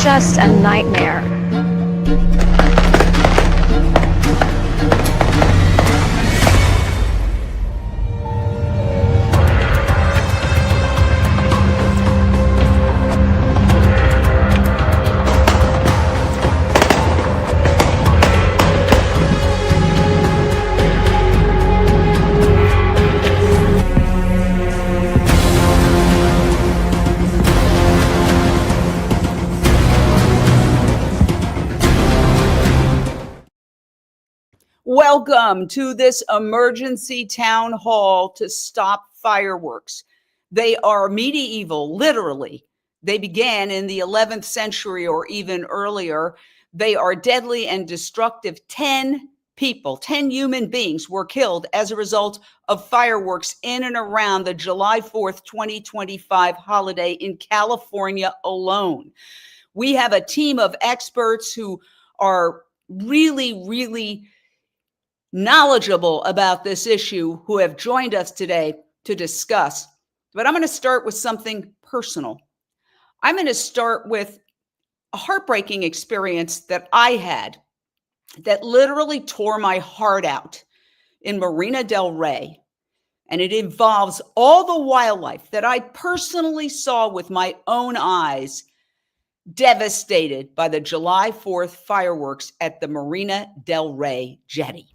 just a nightmare. Welcome to this emergency town hall to stop fireworks. They are medieval, literally. They began in the 11th century or even earlier. They are deadly and destructive. 10 people, 10 human beings were killed as a result of fireworks in and around the July 4th, 2025 holiday in California alone. We have a team of experts who are really knowledgeable about this issue who have joined us today to discuss. But I'm going to start with something personal. I'm going to start with a heartbreaking experience that I had that literally tore my heart out in Marina del Rey. And it involves all the wildlife that I personally saw with my own eyes devastated by the July 4th fireworks at the Marina del Rey jetty.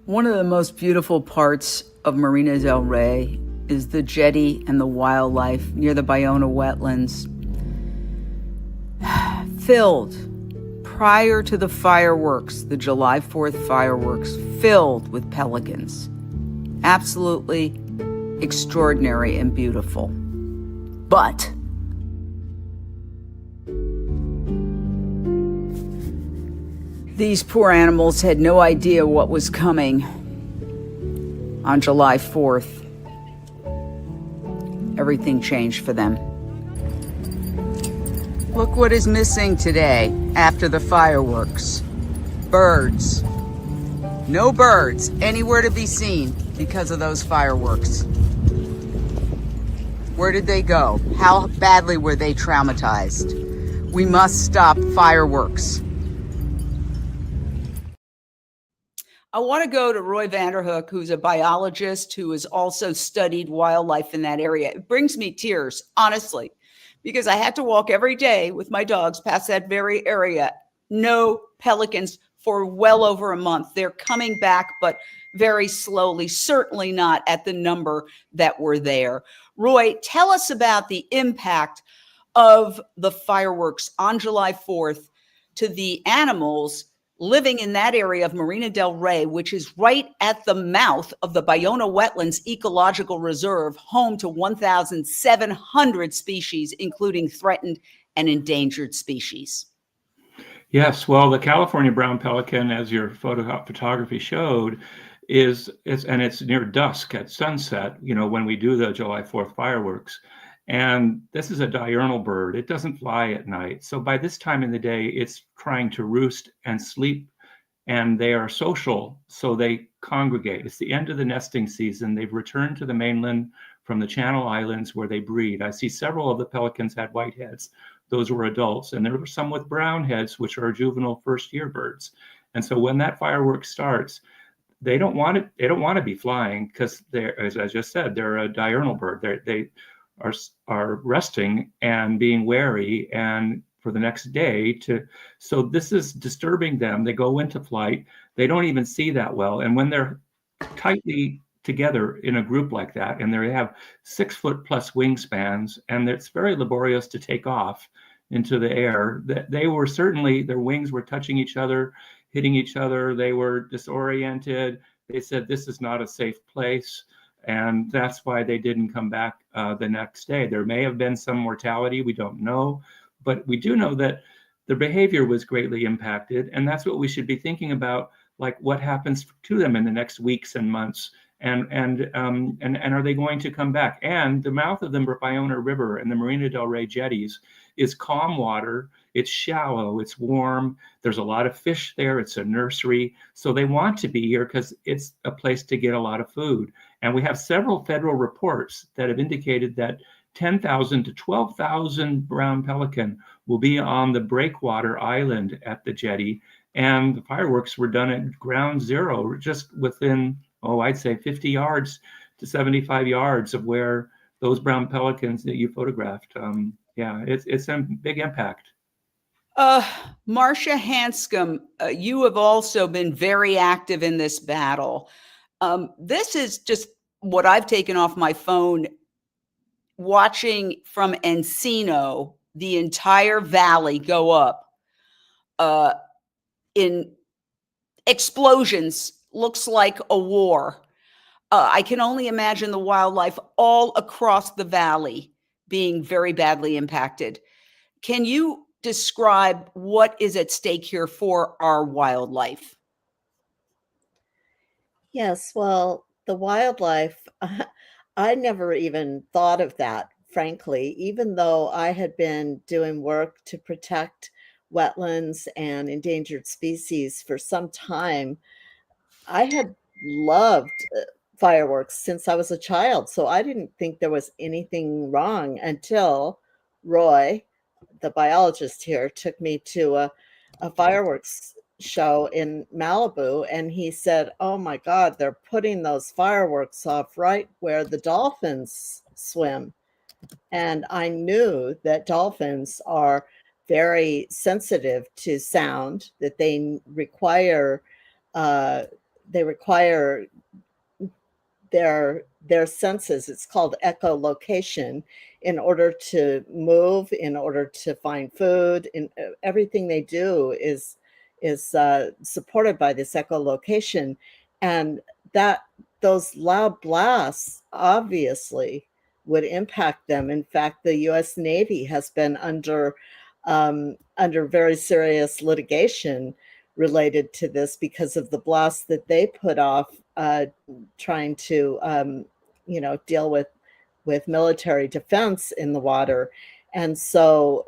One of the most beautiful parts of Marina del Rey is the jetty and the wildlife near the Buena wetlands. Filled, prior to the fireworks, the July 4th fireworks, filled with pelicans. Absolutely extraordinary and beautiful. But these poor animals had no idea what was coming on July 4th. Everything changed for them. Look what is missing today after the fireworks. Birds. No birds anywhere to be seen because of those fireworks. Where did they go? How badly were they traumatized? We must stop fireworks. I want to go to Roy Vanderhook, who's a biologist who has also studied wildlife in that area. It brings me tears, honestly, because I had to walk every day with my dogs past that very area. No pelicans for well over a month. They're coming back, but very slowly, certainly not at the number that were there. Roy, tell us about the impact of the fireworks on July 4th to the animals living in that area of Marina del Rey, which is right at the mouth of the Buena Wetlands Ecological Reserve, home to 1,700 species, including threatened and endangered species. Yes, well, the California brown pelican, as your photography showed, is it's near dusk at sunset, when we do the July 4th fireworks. And this is a diurnal bird. It doesn't fly at night. So by this time in the day, it's trying to roost and sleep, and they are social, so they congregate. It's the end of the nesting season. They've returned to the mainland from the Channel Islands where they breed. I see several of the pelicans had white heads. Those were adults, and there were some with brown heads, which are juvenile first-year birds. And so when that fireworks starts, they don't want to be flying because they're, as I just said, they're a diurnal bird. They are resting and being wary and for the next day so this is disturbing them. They go into flight. They don't even see that well. And when they're tightly together in a group like that, and they have 6-foot plus wingspans, and it's very laborious to take off into the air, that they were certainly, their wings were touching each other, hitting each other. They were disoriented. They said, this is not a safe place. And that's why they didn't come back the next day. There may have been some mortality, we don't know, but we do know that their behavior was greatly impacted. And that's what we should be thinking about, like what happens to them in the next weeks and months. And are they going to come back? And the mouth of the Buena River and the Marina del Rey jetties is calm water. It's shallow, it's warm. There's a lot of fish there. It's a nursery. So they want to be here because it's a place to get a lot of food. And we have several federal reports that have indicated that 10,000 to 12,000 brown pelican will be on the breakwater island at the jetty. And the fireworks were done at ground zero, just within, I'd say 50 yards to 75 yards of where those brown pelicans that you photographed. Yeah, it's a big impact. Marcia Hanscom, you have also been very active in this battle. This is just what I've taken off my phone, watching from Encino, the entire valley go up in explosions. Looks like a war. I can only imagine the wildlife all across the valley being very badly impacted. Can you describe what is at stake here for our wildlife? Yes, well, the wildlife, I never even thought of that, frankly, even though I had been doing work to protect wetlands and endangered species for some time. I had loved fireworks since I was a child, so I didn't think there was anything wrong until Roy, the biologist here, took me to a fireworks show in Malibu, and he said, "Oh my God, they're putting those fireworks off right where the dolphins swim." And I knew that dolphins are very sensitive to sound, that they require their senses. It's called echolocation, in order to move, in order to find food, and everything they do is supported by this echolocation. And that those loud blasts obviously would impact them. In fact, the U.S. Navy has been under very serious litigation related to this because of the blasts that they put off trying to deal with military defense in the water. And so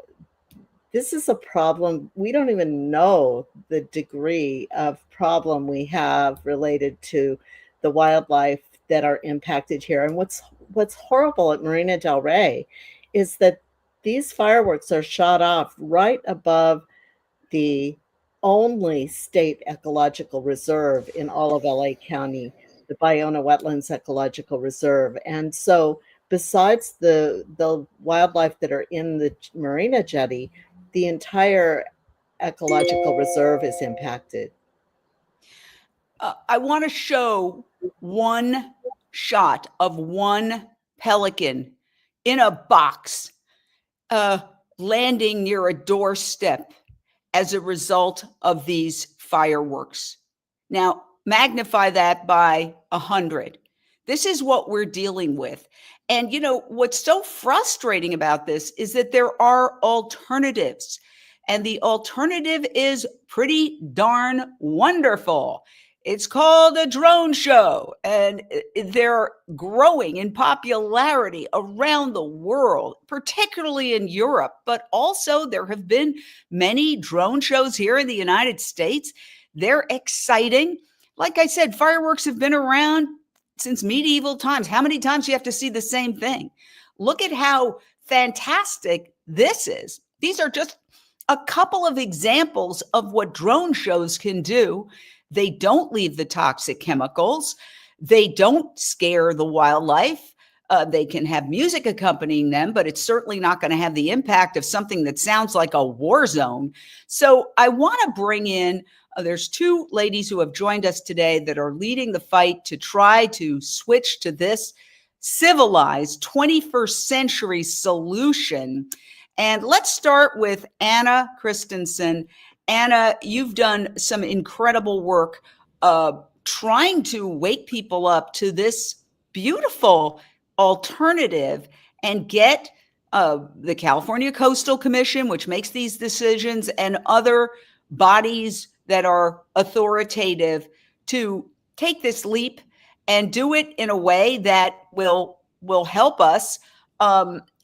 this is a problem. We don't even know the degree of problem we have related to the wildlife that are impacted here. And what's horrible at Marina del Rey is that these fireworks are shot off right above the only state ecological reserve in all of LA County, the Bayona Wetlands Ecological Reserve. And so besides the wildlife that are in the Marina Jetty, the entire ecological reserve is impacted. I want to show one shot of one pelican in a box landing near a doorstep as a result of these fireworks. Now, magnify that by 100. This is what we're dealing with. And, what's so frustrating about this is that there are alternatives. And the alternative is pretty darn wonderful. It's called a drone show, and they're growing in popularity around the world, particularly in Europe, but also there have been many drone shows here in the United States. They're exciting. Like I said, fireworks have been around since medieval times. How many times do you have to see the same thing? Look at how fantastic this is. These are just a couple of examples of what drone shows can do. They don't leave the toxic chemicals. They don't scare the wildlife. They can have music accompanying them, but it's certainly not going to have the impact of something that sounds like a war zone. So I want to bring in, there's two ladies who have joined us today that are leading the fight to try to switch to this civilized 21st century solution. And let's start with Anna Christensen. Anna, you've done some incredible work trying to wake people up to this beautiful alternative and get the California Coastal Commission, which makes these decisions, and other bodies that are authoritative to take this leap and do it in a way that will help us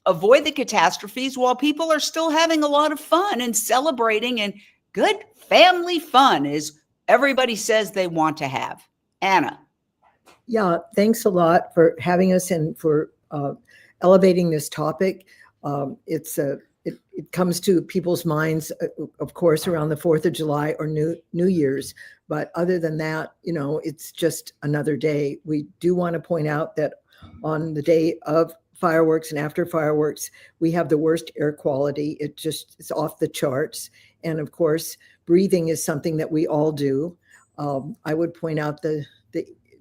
avoid the catastrophes while people are still having a lot of fun and celebrating, and good family fun is everybody says they want to have. Anna. Yeah, thanks a lot for having us and for elevating this topic. It comes to people's minds, of course, around the 4th of July or New Year's. But other than that, it's just another day. We do want to point out that on the day of fireworks and after fireworks, we have the worst air quality. It's off the charts. And of course, breathing is something that we all do. I would point out the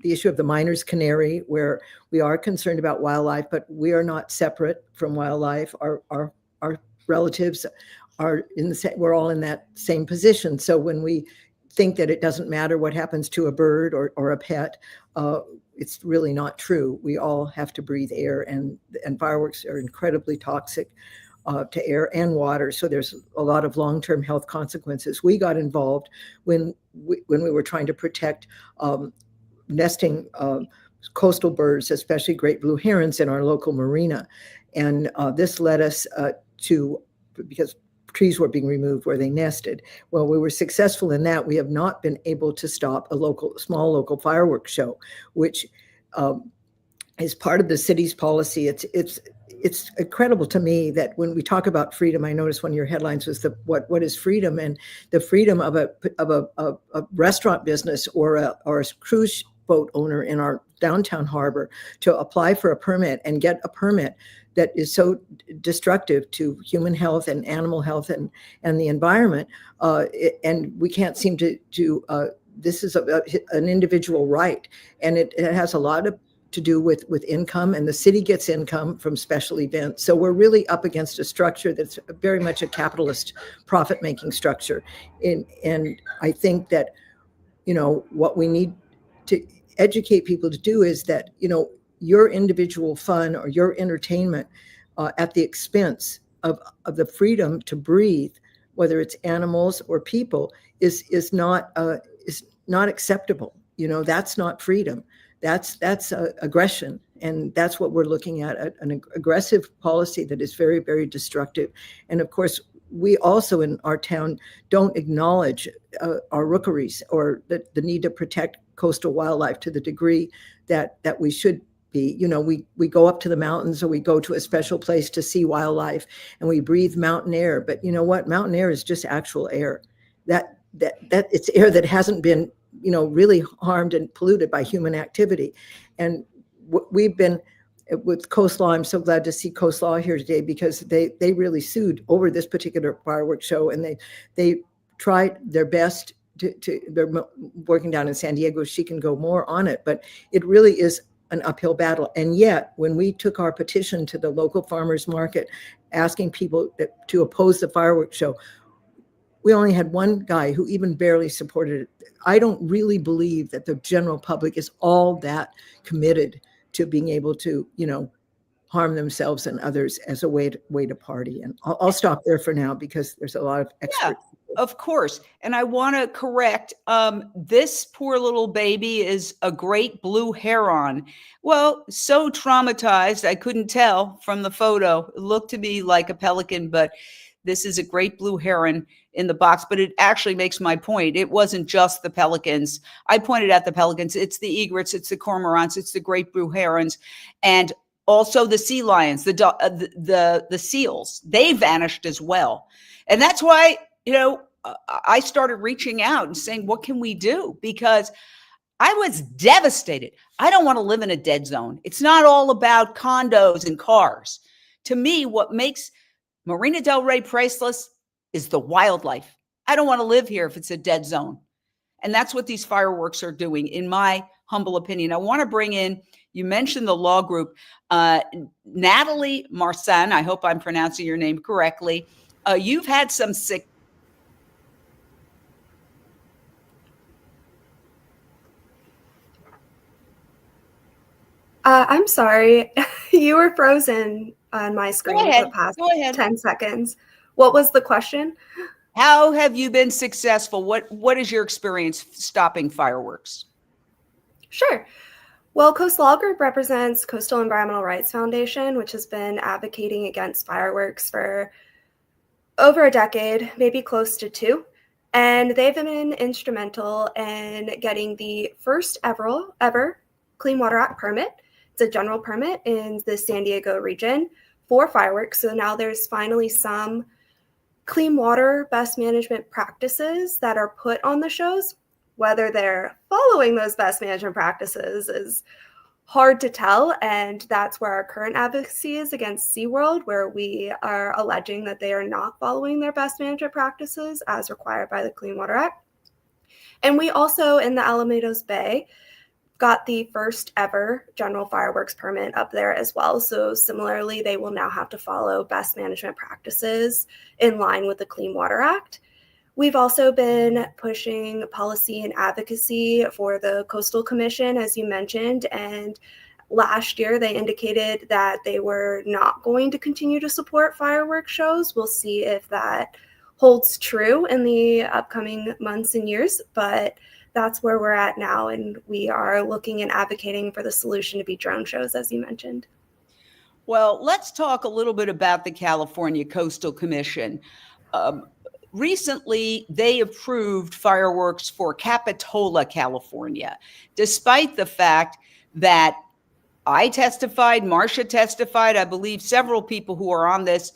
issue of the miner's canary, where we are concerned about wildlife, but we are not separate from wildlife. Our relatives are we're all in that same position. So when we think that it doesn't matter what happens to a bird or a pet, it's really not true. We all have to breathe air, and fireworks are incredibly toxic to air and water. So there's a lot of long-term health consequences. We got involved when we were trying to protect nesting coastal birds, especially great blue herons, in our local marina. And this led us because trees were being removed where they nested. Well, we were successful in that. We have not been able to stop a small local fireworks show, which is part of the city's policy. It's incredible to me that when we talk about freedom, I noticed one of your headlines was what is freedom, and the freedom of a restaurant business or a cruise boat owner in our downtown harbor to apply for a permit and get a permit that is so destructive to human health and animal health and the environment. And we can't seem to this is an individual right. And it has a lot to do with income, and the city gets income from special events. So we're really up against a structure that's very much a capitalist profit-making structure. And I think that, what we need to educate people to do is that, your individual fun or your entertainment at the expense of the freedom to breathe, whether it's animals or people, is not acceptable. That's not freedom. That's aggression, and that's what we're looking at, an aggressive policy that is very, very destructive. And of course, we also in our town don't acknowledge our rookeries or the need to protect coastal wildlife to the degree that we should be. We go up to the mountains, or we go to a special place to see wildlife, and we breathe mountain air. But you know what? Mountain air is just actual air. That it's air that hasn't been, really harmed and polluted by human activity. And we've been with Coast Law. I'm so glad to see Coast Law here today, because they really sued over this particular fireworks show, and they tried their best they're working down in San Diego. She can go more on it, but it really is an uphill battle. And yet, when we took our petition to the local farmers market, asking people to oppose the fireworks show, we only had one guy who even barely supported it. I don't really believe that the general public is all that committed to being able to, harm themselves and others as a way to party. And I'll stop there for now, because there's a lot of experts. Yeah, of course. And I want to correct, this poor little baby is a great blue heron. Well, so traumatized, I couldn't tell from the photo. It looked to me like a pelican, but this is a great blue heron in the box. But it actually makes my point. It wasn't just the pelicans. I pointed out the pelicans. It's the egrets, it's the cormorants, it's the great blue herons, and also the sea lions, the seals. They vanished as well. And that's why, I started reaching out and saying, what can we do? Because I was devastated. I don't want to live in a dead zone. It's not all about condos and cars. To me, what makes Marina del Rey priceless is the wildlife. I don't want to live here if it's a dead zone. And that's what these fireworks are doing, in my humble opinion. I want to bring in, you mentioned the law group, Natalie Marsan. I hope I'm pronouncing your name correctly. You've had some sick. I'm sorry, you were frozen on my screen for the past 10 seconds. What was the question? How have you been successful? What is your experience stopping fireworks? Sure. Well, Coast Law Group represents Coastal Environmental Rights Foundation, which has been advocating against fireworks for over a decade, maybe close to 2. And they've been instrumental in getting the first ever Clean Water Act permit It's a general permit in the San Diego region for fireworks. So now there's finally some clean water best management practices that are put on the shows. Whether they're following those best management practices is hard to tell, and that's where our current advocacy is against SeaWorld, where we are alleging that they are not following their best management practices as required by the Clean Water Act. And we also, in the Alamitos Bay, got the first ever general fireworks permit up there as well. So similarly, they will now have to follow best management practices in line with the Clean Water Act. We've also been pushing policy and advocacy for the Coastal Commission, as you mentioned, and last year they indicated that they were not going to continue to support fireworks shows. We'll see if that holds true in the upcoming months and years, but that's where we're at now, and we are looking and advocating for the solution to be drone shows, as you mentioned. Well, let's talk a little bit about the California Coastal Commission. Recently, they approved fireworks for Capitola, California, despite the fact that I testified, Marcia testified, I believe several people who are on this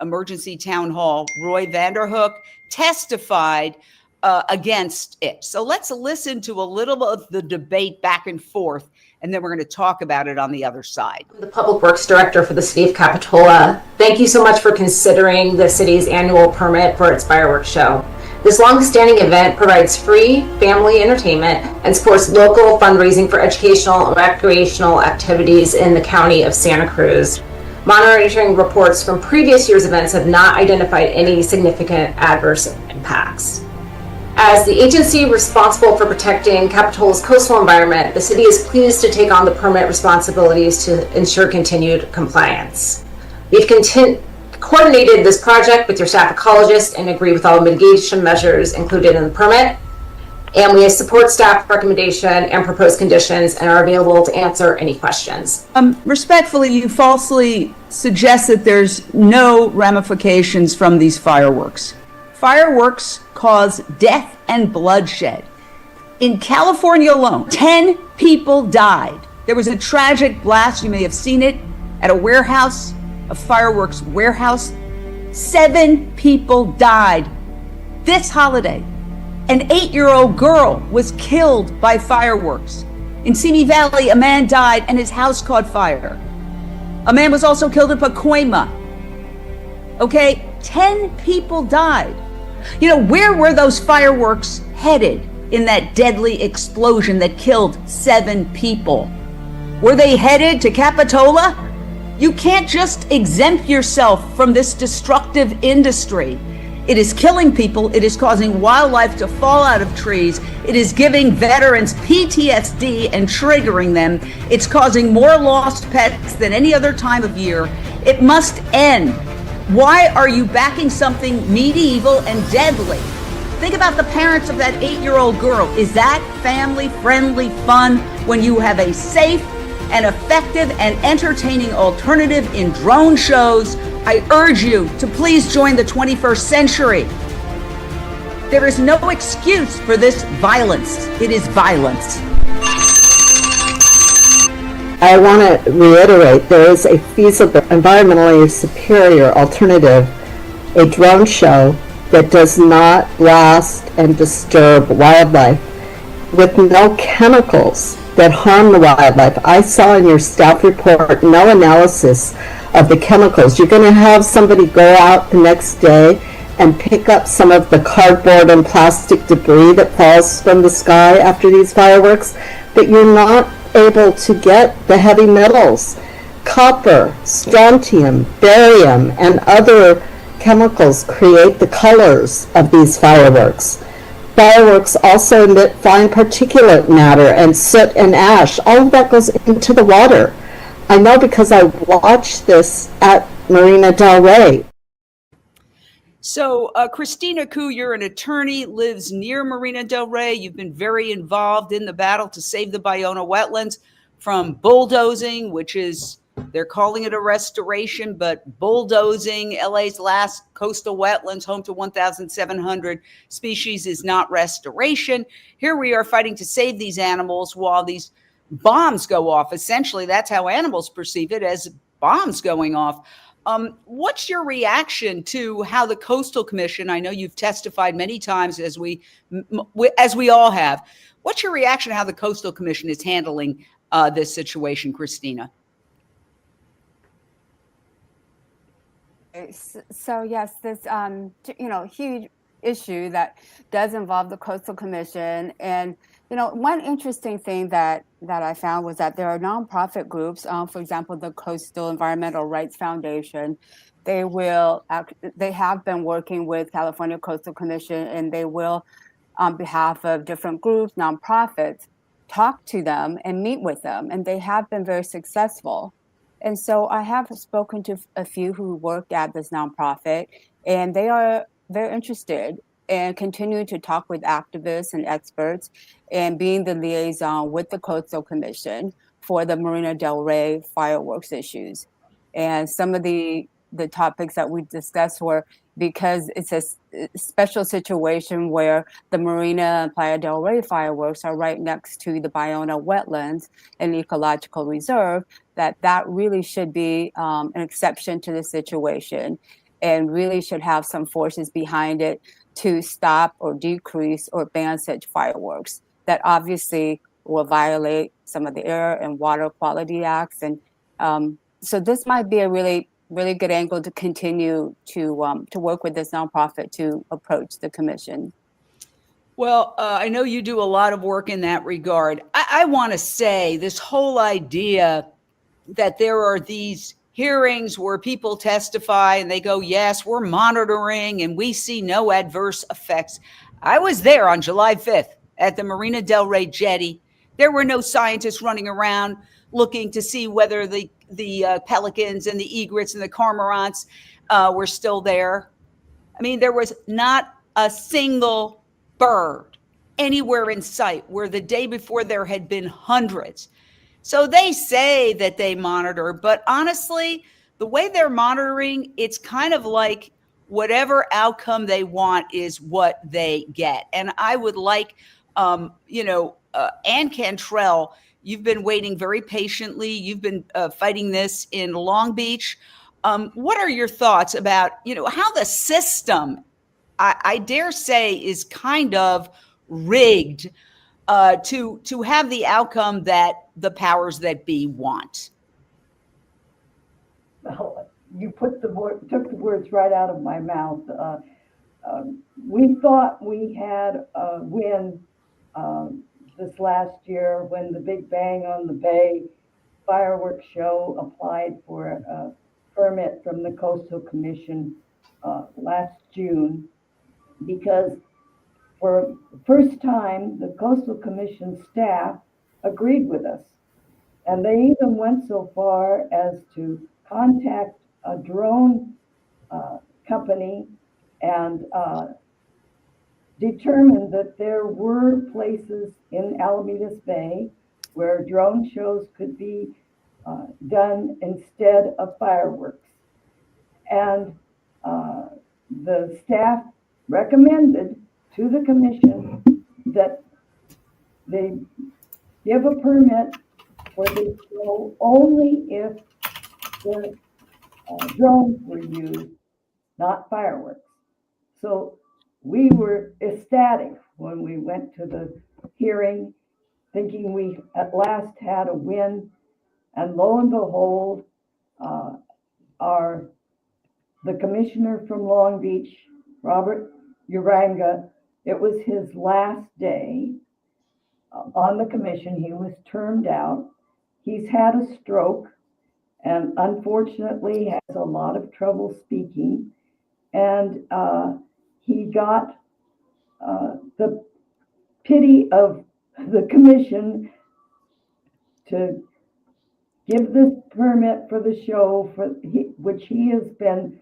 emergency town hall, Roy Vanderhook, testified against it. So let's listen to a little of the debate back and forth, and then we're going to talk about it on the other side. The Public Works Director for the City of Capitola. Thank you so much for considering the city's annual permit for its fireworks show. This long-standing event provides free family entertainment and supports local fundraising for educational and recreational activities in the county of Santa Cruz. Monitoring reports from previous year's events have not identified any significant adverse impacts. As the agency responsible for protecting Capitola's coastal environment, the city is pleased to take on the permit responsibilities to ensure continued compliance. We've coordinated this project with your staff ecologist and agree with all mitigation measures included in the permit. And we support staff recommendation and proposed conditions and are available to answer any questions. Respectfully, you falsely suggest that there's no ramifications from these fireworks. Fireworks cause death and bloodshed. In California alone, 10 people died. There was a tragic blast, you may have seen it, at a warehouse, a fireworks warehouse. 7 people died this holiday. An 8-year-old girl was killed by fireworks. In Simi Valley, a man died and his house caught fire. A man was also killed in Pacoima. Okay, 10 people died. You know, where were those fireworks headed in that deadly explosion that killed 7 people? Were they headed to Capitola? You can't just exempt yourself from this destructive industry. It is killing people. It is causing wildlife to fall out of trees. It is giving veterans PTSD and triggering them. It's causing more lost pets than any other time of year. It must end. Why are you backing something medieval and deadly? Think about the parents of that 8-year-old girl. Is that family-friendly fun when you have a safe and effective and entertaining alternative in drone shows? I urge you to please join the 21st century. There is no excuse for this violence. It is violence. I want to reiterate, there is a feasible, environmentally superior alternative, a drone show that does not blast and disturb wildlife with no chemicals that harm the wildlife. I saw in your staff report no analysis of the chemicals. You're going to have somebody go out the next day and pick up some of the cardboard and plastic debris that falls from the sky after these fireworks, but you're not able to get the heavy metals. Copper, strontium, barium, and other chemicals create the colors of these fireworks. Fireworks also emit fine particulate matter and soot and ash. All of that goes into the water. I know because I watched this at Marina del Rey. So, Christina Koo, you're an attorney, lives near Marina del Rey. You've been very involved in the battle to save the Buena wetlands from bulldozing, which is, they're calling it a restoration, but bulldozing LA's last coastal wetlands, home to 1,700 species, is not restoration. Here we are fighting to save these animals while these bombs go off. Essentially, that's how animals perceive it, as bombs going off. What's your reaction to how the Coastal Commission, I know you've testified many times, as we all have, what's your reaction to how the Coastal Commission is handling this situation, Christina? So yes, this huge issue that does involve the Coastal Commission. And one interesting thing that I found was that there are nonprofit groups, for example, the Coastal Environmental Rights Foundation. They have been working with California Coastal Commission, and they will, on behalf of different groups, nonprofits, talk to them and meet with them, and they have been very successful. And so I have spoken to a few who work at this nonprofit, and they are very interested in continuing to talk with activists and experts and being the liaison with the Coastal Commission for the Marina del Rey fireworks issues. And some of the topics that we discussed were, because it's a special situation where the Marina and Playa del Rey fireworks are right next to the Bayona wetlands and ecological reserve, that really should be an exception to the situation, and really should have some forces behind it to stop or decrease or ban such fireworks that obviously will violate some of the air and water quality acts. And so this might be a really good angle to continue to work with this nonprofit to approach the commission. Well, I know you do a lot of work in that regard. I want to say this whole idea that there are these hearings where people testify and they go, yes, we're monitoring and we see no adverse effects. I was there on July 5th at the Marina del Rey jetty. There were no scientists running around looking to see whether the pelicans and the egrets and the cormorants were still there. I mean, there was not a single bird anywhere in sight, where the day before there had been hundreds. So they say that they monitor, but honestly, the way they're monitoring, it's kind of like whatever outcome they want is what they get. And I would like, Ann Cantrell, you've been waiting very patiently. You've been fighting this in Long Beach. What are your thoughts about, how the system, I dare say, is kind of rigged to have the outcome that the powers that be want? Well, you took the words right out of my mouth. We thought we had a win this last year when the Big Bang on the Bay fireworks show applied for a permit from the Coastal Commission last June, because for the first time, the Coastal Commission staff agreed with us. And they even went so far as to contact a drone company and determined that there were places in Alamitos Bay where drone shows could be done instead of fireworks. And the staff recommended to the commission that they give a permit for the show only if the drones were used, not fireworks. So we were ecstatic when we went to the hearing, thinking we at last had a win. And lo and behold, the commissioner from Long Beach, Robert Uranga, it was his last day on the commission. He was termed out. He's had a stroke and unfortunately has a lot of trouble speaking. And he got the pity of the commission to give this permit for the show, which he has been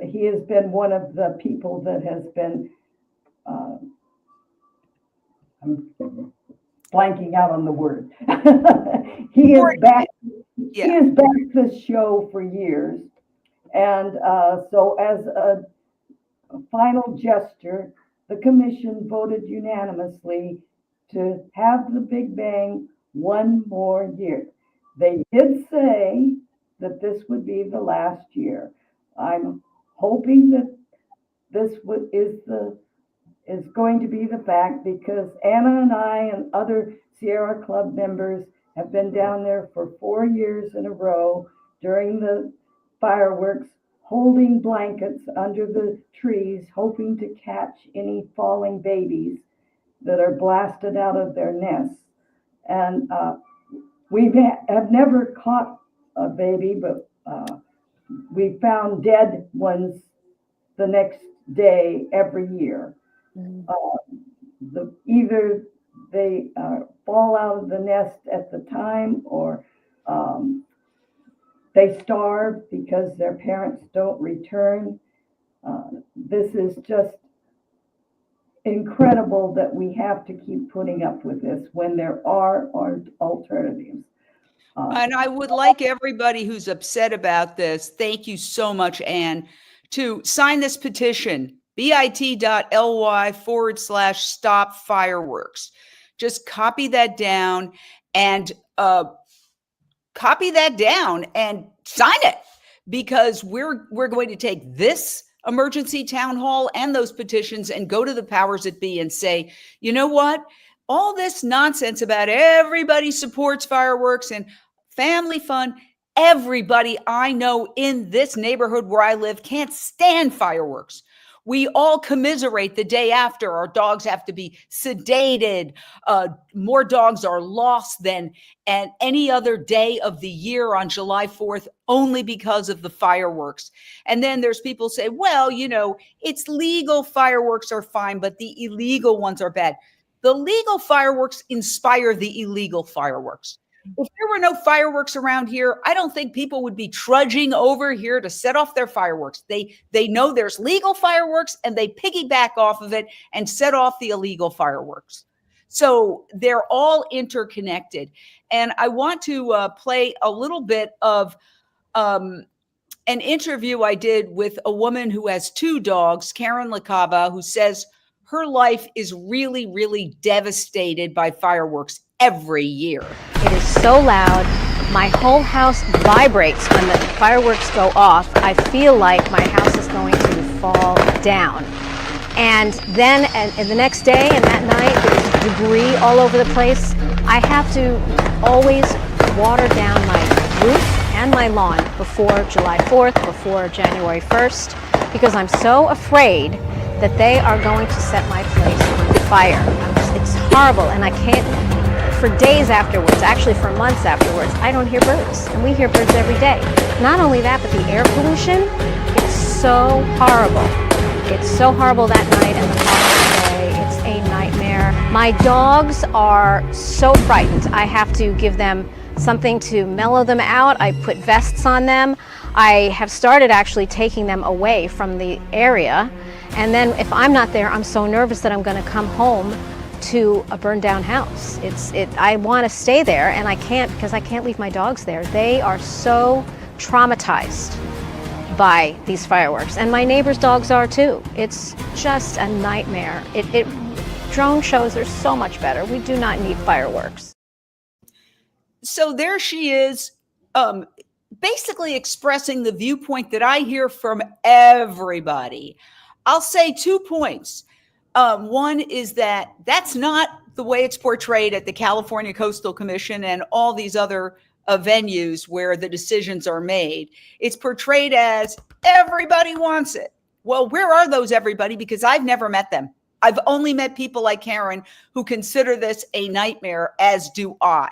he has been one of the people that has been I'm blanking out on the word. He has backed this show for years, and so as a final gesture, the commission voted unanimously to have the Big Bang one more year. They did say that this would be the last year. I'm hoping that this is going to be the fact, because Anna and I and other Sierra Club members have been down there for 4 years in a row during the fireworks, holding blankets under the trees, hoping to catch any falling babies that are blasted out of their nests. And we have never caught a baby, but we found dead ones the next day every year. Either they fall out of the nest at the time, or they starve because their parents don't return. This is just incredible that we have to keep putting up with this when there are alternatives. And I would like everybody who's upset about this, thank you so much, Anne, to sign this petition, bit.ly/stop fireworks. Just copy that down and sign it, because we're going to take this emergency town hall and those petitions and go to the powers that be and say, you know what? All this nonsense about everybody supports fireworks and family fun. Everybody I know in this neighborhood where I live can't stand fireworks. We all commiserate the day after. Our dogs have to be sedated. More dogs are lost than any other day of the year on July 4th, only because of the fireworks. And then there's people say, well, you know, it's legal fireworks are fine, but the illegal ones are bad. The legal fireworks inspire the illegal fireworks. If there were no fireworks around here, I don't think people would be trudging over here to set off their fireworks. They know there's legal fireworks and they piggyback off of it and set off the illegal fireworks. So they're all interconnected. And I want to play a little bit of an interview I did with a woman who has 2 dogs, Karen LaCava, who says her life is really, really devastated by fireworks every year. It is so loud. My whole house vibrates when the fireworks go off. I feel like my house is going to fall down. And then and the next day and that night, there's debris all over the place. I have to always water down my roof and my lawn before July 4th, before January 1st, because I'm so afraid that they are going to set my place on fire. It's horrible, and I can't. For days afterwards, actually for months afterwards, I don't hear birds, and we hear birds every day. Not only that, but the air pollution, it's so horrible. It's so horrible that night and the following day. It's a nightmare. My dogs are so frightened. I have to give them something to mellow them out. I put vests on them. I have started actually taking them away from the area, and then if I'm not there, I'm so nervous that I'm going to come home to a burned down house. I want to stay there, and I can't, because I can't leave my dogs there. They are so traumatized by these fireworks, and my neighbors' dogs are too. It's just a nightmare. Drone shows are so much better. We do not need fireworks. So there she is, basically expressing the viewpoint that I hear from everybody. I'll say 2 points. One is that that's not the way it's portrayed at the California Coastal Commission and all these other venues where the decisions are made. It's portrayed as everybody wants it. Well, where are those everybody? Because I've never met them. I've only met people like Karen who consider this a nightmare, as do I.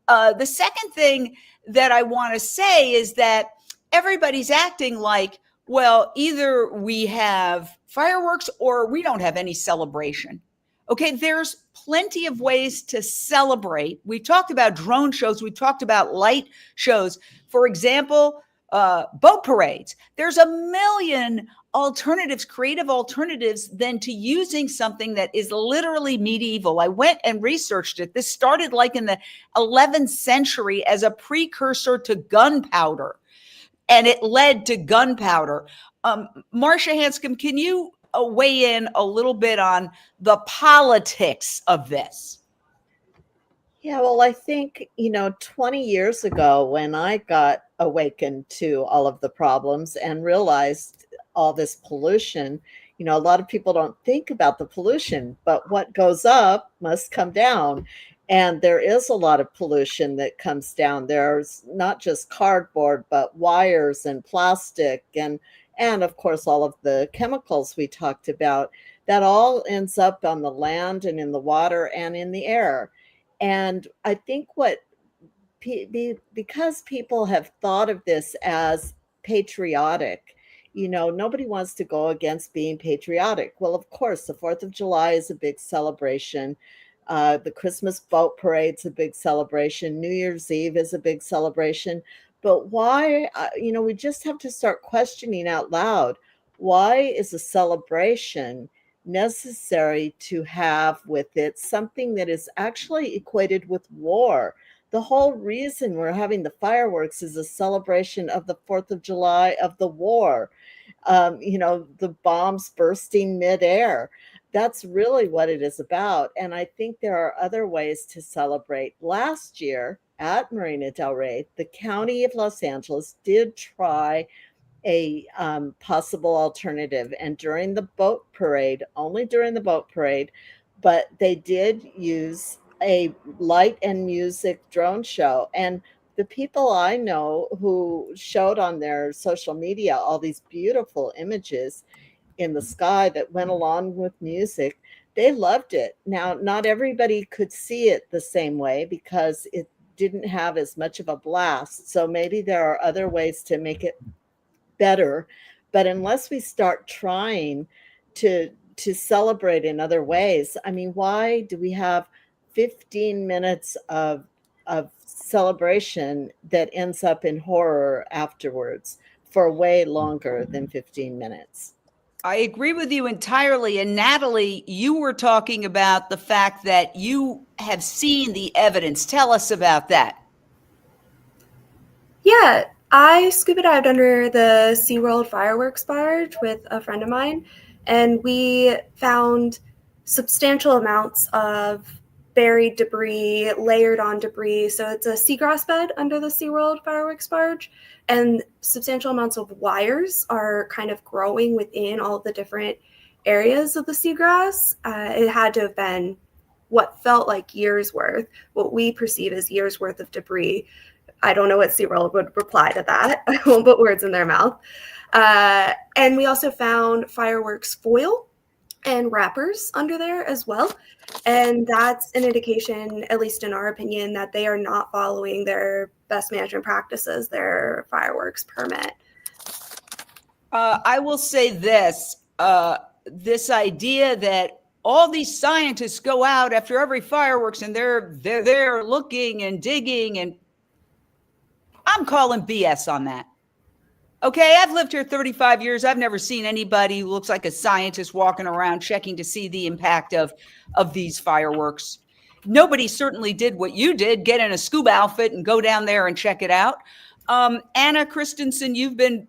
The second thing that I want to say is that everybody's acting like, well, either we have fireworks or we don't have any celebration. Okay, there's plenty of ways to celebrate. We talked about drone shows. We talked about light shows. For example, boat parades. There's a million alternatives, creative alternatives, than to using something that is literally medieval. I went and researched it. This started like in the 11th century as a precursor to gunpowder, and it led to gunpowder. Marcia Hanscom, can you weigh in a little bit on the politics of this? Yeah, well, I think, 20 years ago when I got awakened to all of the problems and realized all this pollution, a lot of people don't think about the pollution, but what goes up must come down. And there is a lot of pollution that comes down. There's not just cardboard, but wires and plastic and of course all of the chemicals we talked about. That all ends up on the land and in the water and in the air. And I think because people have thought of this as patriotic, nobody wants to go against being patriotic. Well, of course, the 4th of July is a big celebration. The Christmas boat parade's a big celebration. New Year's Eve is a big celebration. But why, we just have to start questioning out loud, why is a celebration necessary to have with it something that is actually equated with war? The whole reason we're having the fireworks is a celebration of the 4th of July of the war. The bombs bursting midair. That's really what it is about. And I think there are other ways to celebrate. Last year at Marina del Rey, the County of Los Angeles did try a possible alternative. And during the boat parade, only during the boat parade, but they did use a light and music drone show. And the people I know who showed on their social media all these beautiful images in the sky that went along with music, they loved it. Now, not everybody could see it the same way because it didn't have as much of a blast. So maybe there are other ways to make it better. But unless we start trying to celebrate in other ways, I mean, why do we have 15 minutes of celebration that ends up in horror afterwards for way longer than 15 minutes? I agree with you entirely. And Natalie, you were talking about the fact that you have seen the evidence. Tell us about that. Yeah, I scuba dived under the SeaWorld fireworks barge with a friend of mine, and we found substantial amounts of buried debris, layered on debris. So it's a seagrass bed under the SeaWorld fireworks barge, and substantial amounts of wires are kind of growing within all the different areas of the seagrass. It had to have been what felt like years worth, what we perceive as years worth of debris. I don't know what SeaWorld would reply to that. I won't put words in their mouth. And we also found fireworks foil and wrappers under there as well. And that's an indication, at least in our opinion, that they are not following their best management practices, their fireworks permit. I will say this, this idea that all these scientists go out after every fireworks and they're looking and digging, and I'm calling BS on that. Okay, I've lived here 35 years. I've never seen anybody who looks like a scientist walking around checking to see the impact of these fireworks. Nobody certainly did what you did, get in a scuba outfit and go down there and check it out. Anna Christensen, you've been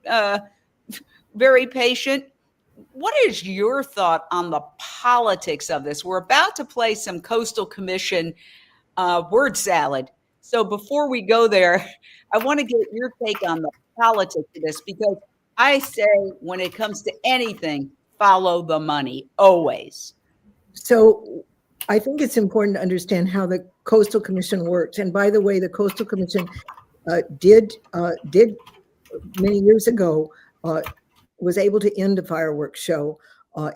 very patient. What is your thought on the politics of this? We're about to play some Coastal Commission word salad. So before we go there, I want to get your take on the politics of this, because I say when it comes to anything, follow the money, always. So I think it's important to understand how the Coastal Commission works. And by the way, the Coastal Commission did many years ago, was able to end a fireworks show,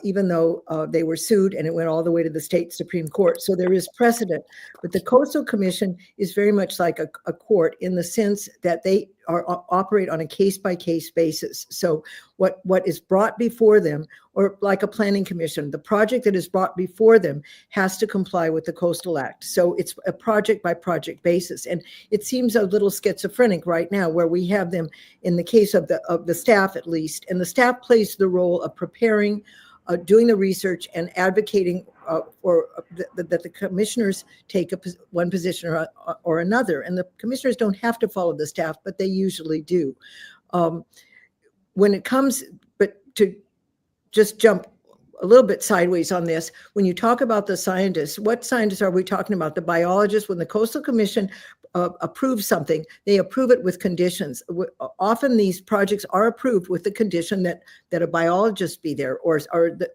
even though they were sued, and it went all the way to the state Supreme Court. So there is precedent. But the Coastal Commission is very much like a court in the sense that they operate on a case-by-case basis. So what is brought before them, or like a planning commission, the project that is brought before them has to comply with the Coastal Act. So it's a project-by-project basis. And it seems a little schizophrenic right now, where we have them, in the case of the staff at least, and the staff plays the role of preparing, doing the research and advocating for that the commissioners take one position or another. And the commissioners don't have to follow the staff, but they usually do. When it comes, but to just jump a little bit sideways on this. When you talk about the scientists, what scientists are we talking about? The biologists. When the Coastal Commission approves something, they approve it with conditions. Often these projects are approved with the condition that a biologist be there, or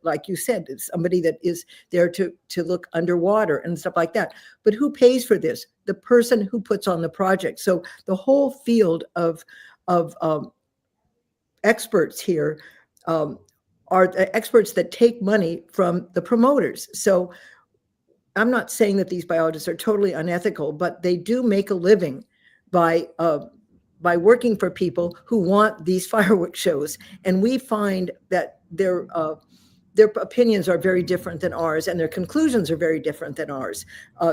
like you said, somebody that is there to look underwater and stuff like that. But who pays for this? The person who puts on the project. So the whole field of experts here are the experts that take money from the promoters. So I'm not saying that these biologists are totally unethical, but they do make a living by working for people who want these fireworks shows. And we find that their opinions are very different than ours, and their conclusions are very different than ours.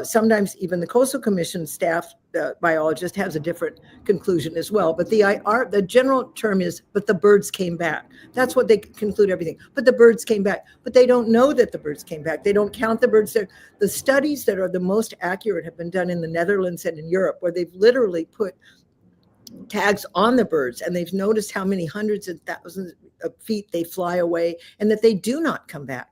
Sometimes even the Coastal Commission staff biologist has a different conclusion as well. But the general term is, but the birds came back. That's what they conclude everything. But the birds came back. But they don't know that the birds came back. They don't count the birds there. The studies that are the most accurate have been done in the Netherlands and in Europe, where they've literally put tags on the birds, and they've noticed how many hundreds and thousands of feet they fly away, and that they do not come back.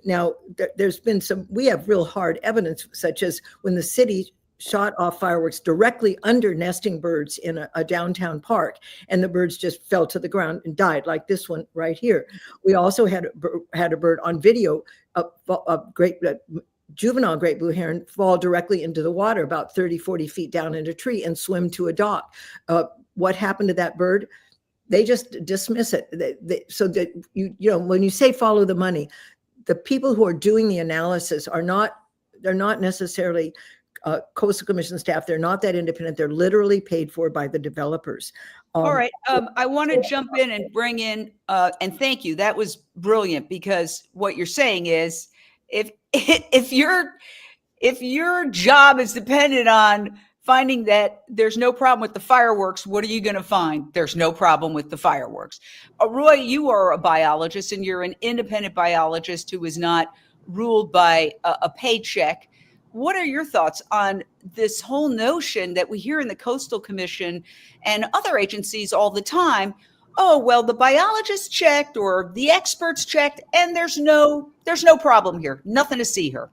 Now, there's been we have real hard evidence, such as when the city shot off fireworks directly under nesting birds in a downtown park, and the birds just fell to the ground and died, like this one right here. We also had a bird on video, a juvenile great blue heron, fall directly into the water about 30-40 feet down in a tree and swim to a dock. What happened to that bird? They just dismiss it. So that when you say follow the money, the people who are doing the analysis they're not necessarily Coastal Commission staff. They're not that independent. They're literally paid for by the developers. All right. I want to jump in and bring in, and thank you. That was brilliant, because what you're saying is, if your job is dependent on finding that there's no problem with the fireworks, what are you going to find? There's no problem with the fireworks. Roy, you are a biologist, and you're an independent biologist who is not ruled by a paycheck. What are your thoughts on this whole notion that we hear in the Coastal Commission and other agencies all the time? Oh, well, the biologists checked, or the experts checked, and there's no problem here. Nothing to see here.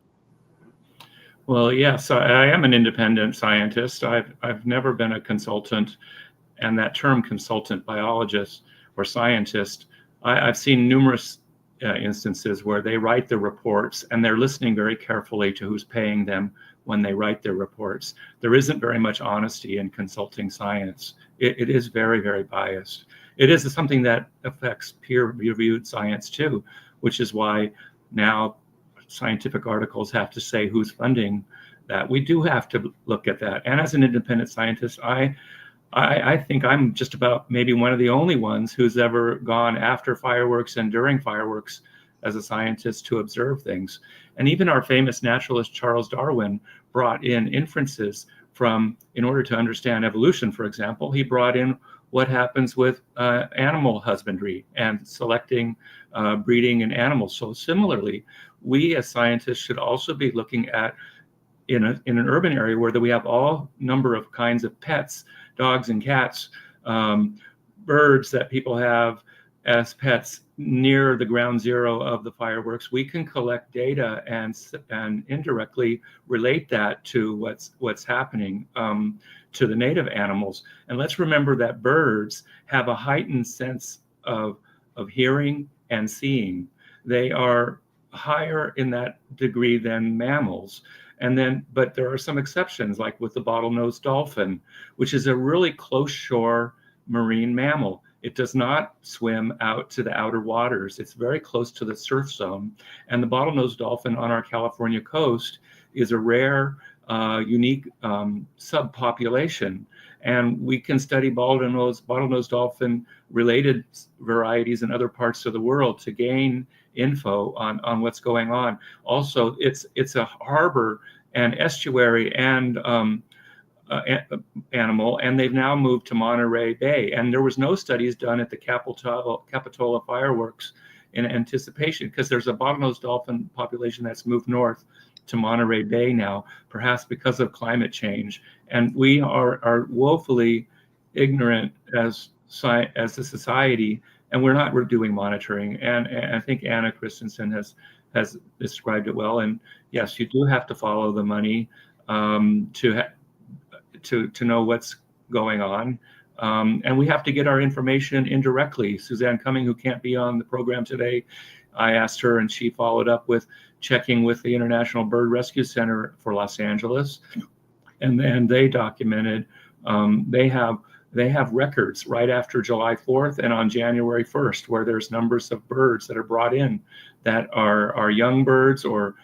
Well, yes, I am an independent scientist. I've never been a consultant, and that term consultant biologist or scientist, I've seen numerous instances where they write the reports and they're listening very carefully to who's paying them when they write their reports. There isn't very much honesty in consulting science. It is very, very biased. It is something that affects peer-reviewed science too, which is why now scientific articles have to say who's funding that. We do have to look at that. And as an independent scientist, I think I'm just about maybe one of the only ones who's ever gone after fireworks and during fireworks as a scientist to observe things. And even our famous naturalist Charles Darwin brought in inferences in order to understand evolution, for example, he brought in what happens with animal husbandry and selecting breeding in animals. So similarly, we as scientists should also be looking at in an urban area where we have all number of kinds of pets, dogs and cats, birds that people have as pets near the ground zero of the fireworks. We can collect data and indirectly relate that to what's happening to the native animals. And let's remember that birds have a heightened sense of hearing and seeing. They are higher in that degree than mammals. But there are some exceptions, like with the bottlenose dolphin, which is a really close shore marine mammal. It does not swim out to the outer waters. It's very close to the surf zone. And the bottlenose dolphin on our California coast is a rare, unique subpopulation. And we can study bottlenose dolphin related varieties in other parts of the world to gain info on what's going on. Also, it's a harbor and estuary and animal, and they've now moved to Monterey Bay. And there was no studies done at the Capitola fireworks in anticipation, because there's a bottlenose dolphin population that's moved north to Monterey Bay now, perhaps because of climate change. And we are woefully ignorant as a society and we're doing monitoring. And I think Anna Christensen has described it well. And yes, you do have to follow the money to know what's going on. And we have to get our information indirectly. Suzanne Cumming, who can't be on the program today, I asked her, and she followed up with checking with the International Bird Rescue Center for Los Angeles, and then they documented. They have records right after July 4th and on January 1st, where there's numbers of birds that are brought in that are young birds or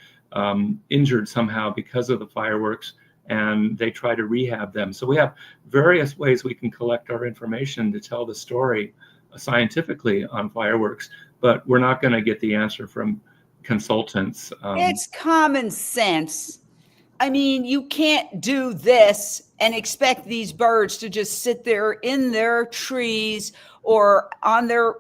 injured somehow because of the fireworks, and they try to rehab them. So we have various ways we can collect our information to tell the story scientifically on fireworks, but we're not going to get the answer from consultants. It's common sense. I mean, you can't do this and expect these birds to just sit there in their trees or on their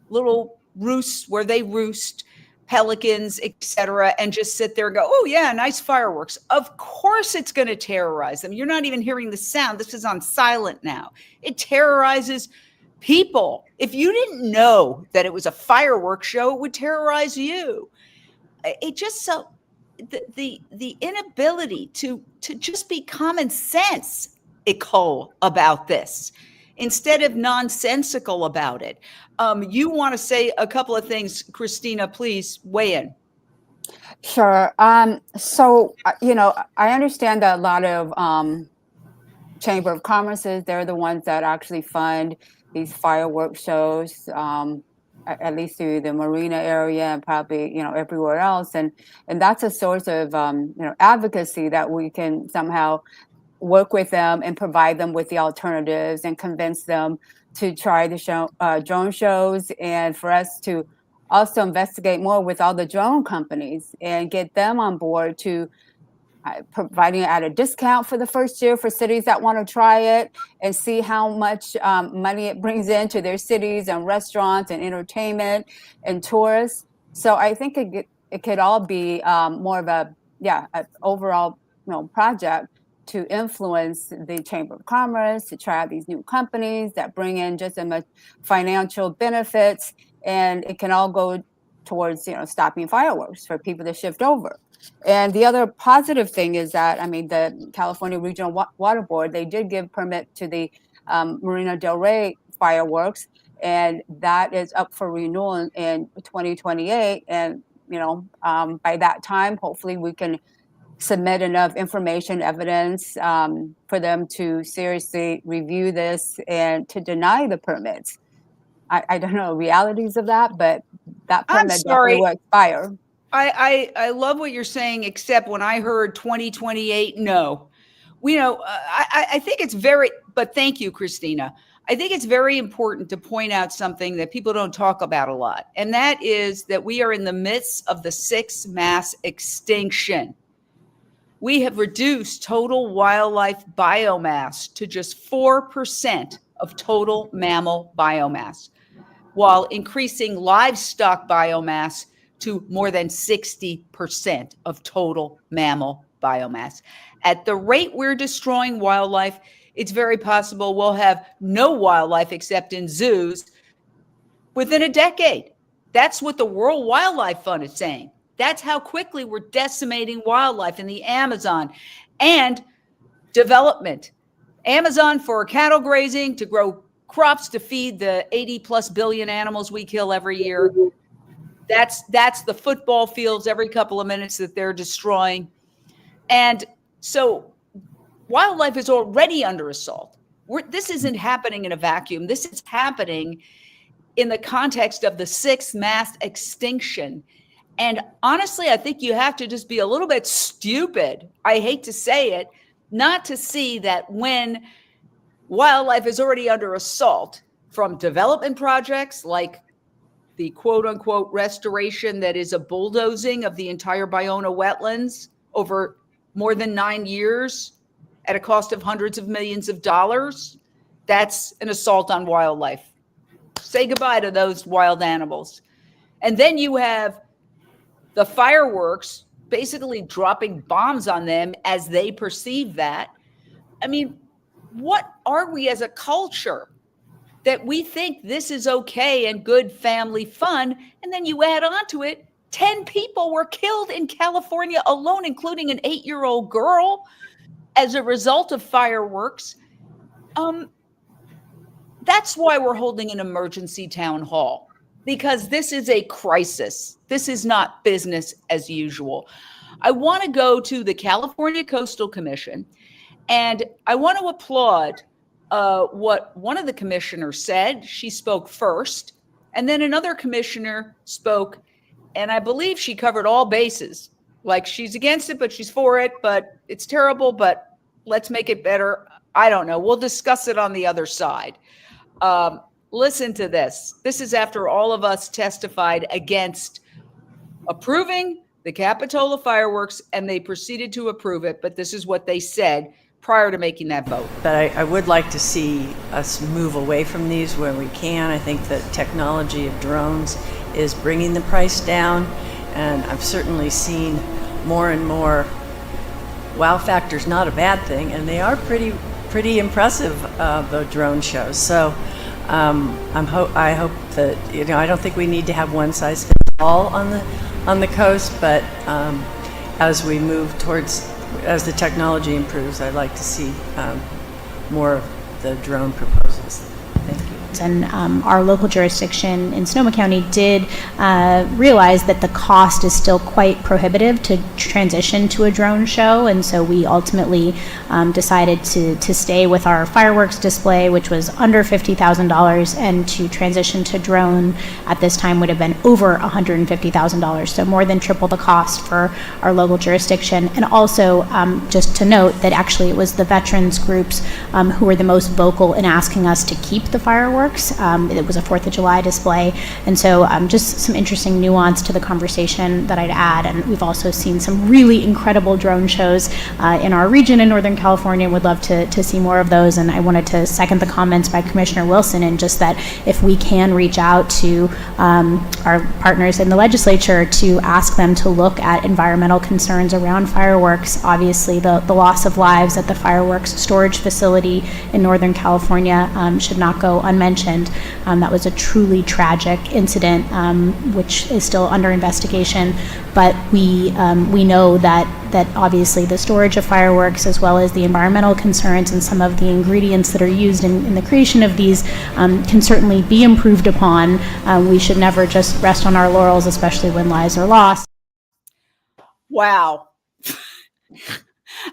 little roosts where they roost, pelicans, etc., and just sit there and go, oh yeah, nice fireworks. Of course it's going to terrorize them. You're not even hearing the sound. This is on silent now. It terrorizes people. If you didn't know that it was a fireworks show, it would terrorize you. It just so the inability to just be common sense about this instead of nonsensical about it. You want to say a couple of things, Christina, please weigh in. Sure. So, I understand that a lot of Chamber of Commerce's, they're the ones that actually fund these fireworks shows, at least through the marina area and probably, everywhere else. And that's a source of, advocacy that we can somehow work with them and provide them with the alternatives and convince them to try the drone shows, and for us to also investigate more with all the drone companies and get them on board to providing it at a discount for the first year for cities that want to try it and see how much money it brings into their cities and restaurants and entertainment and tourists. So I think it could all be more of an overall project to influence the Chamber of Commerce to try out these new companies that bring in just as much financial benefits, and it can all go towards stopping fireworks for people to shift over. And the other positive thing is that, the California Regional Water Board, they did give permit to the Marina Del Rey fireworks, and that is up for renewal in 2028. And, by that time, hopefully we can submit enough information, evidence for them to seriously review this and to deny the permits. I don't know the realities of that, but that permit definitely will expire. I love what you're saying, except when I heard 2028, no. I think it's but thank you, Christina. I think it's very important to point out something that people don't talk about a lot, and that is that we are in the midst of the sixth mass extinction. We have reduced total wildlife biomass to just 4% of total mammal biomass, while increasing livestock biomass to more than 60% of total mammal biomass. At the rate we're destroying wildlife, it's very possible we'll have no wildlife except in zoos within a decade. That's what the World Wildlife Fund is saying. That's how quickly we're decimating wildlife in the Amazon. And development. Amazon for cattle grazing, to grow crops to feed the 80+ billion animals we kill every year. That's the football fields every couple of minutes that they're destroying. And so wildlife is already under assault. This isn't happening in a vacuum. This is happening in the context of the sixth mass extinction. And honestly, I think you have to just be a little bit stupid, I hate to say it, not to see that when wildlife is already under assault from development projects like the quote unquote restoration that is a bulldozing of the entire Buena wetlands over more than 9 years at a cost of hundreds of millions of dollars, that's an assault on wildlife. Say goodbye to those wild animals. And then you have the fireworks basically dropping bombs on them as they perceive that. I mean, what are we as a culture? that we think this is okay and good family fun. And then you add on to it, 10 people were killed in California alone, including an 8-year-old girl, as a result of fireworks. That's why we're holding an emergency town hall, because this is a crisis. This is not business as usual. I want to go to the California Coastal Commission, and I want to applaud what one of the commissioners said. She spoke first, and then another commissioner spoke, and I believe she covered all bases. Like, she's against it, but she's for it, but it's terrible, but let's make it better. I don't know. We'll discuss it on the other side. Listen to this. This is after all of us testified against approving the Capitola fireworks, and they proceeded to approve it, but this is what they said prior to making that vote. But I would like to see us move away from these where we can. I think the technology of drones is bringing the price down, and I've certainly seen more and more. Wow factor's not a bad thing, and they are pretty impressive, the drone shows. So I hope that, I don't think we need to have one size fits all on the coast, but as we move towards, as the technology improves, I'd like to see more of the drone proposals. Thank you. And our local jurisdiction in Sonoma County did realize that the cost is still quite prohibitive to transition to a drone show, and so we ultimately decided to stay with our fireworks display, which was under $50,000, and to transition to drone at this time would have been over $150,000, so more than triple the cost for our local jurisdiction. And also, just to note that actually it was the veterans groups who were the most vocal in asking us to keep the fireworks. It was a 4th of July display, and so just some interesting nuance to the conversation that I'd add. And we've also seen some really incredible drone shows in our region in Northern California. Would love to see more of those. And I wanted to second the comments by Commissioner Wilson, and just that if we can reach out to our partners in the legislature to ask them to look at environmental concerns around fireworks. Obviously, the loss of lives at the fireworks storage facility in Northern California should not go unmentioned. That was a truly tragic incident, which is still under investigation. But we know that obviously the storage of fireworks, as well as the environmental concerns and some of the ingredients that are used in the creation of these, can certainly be improved upon. We should never just rest on our laurels, especially when lives are lost. Wow.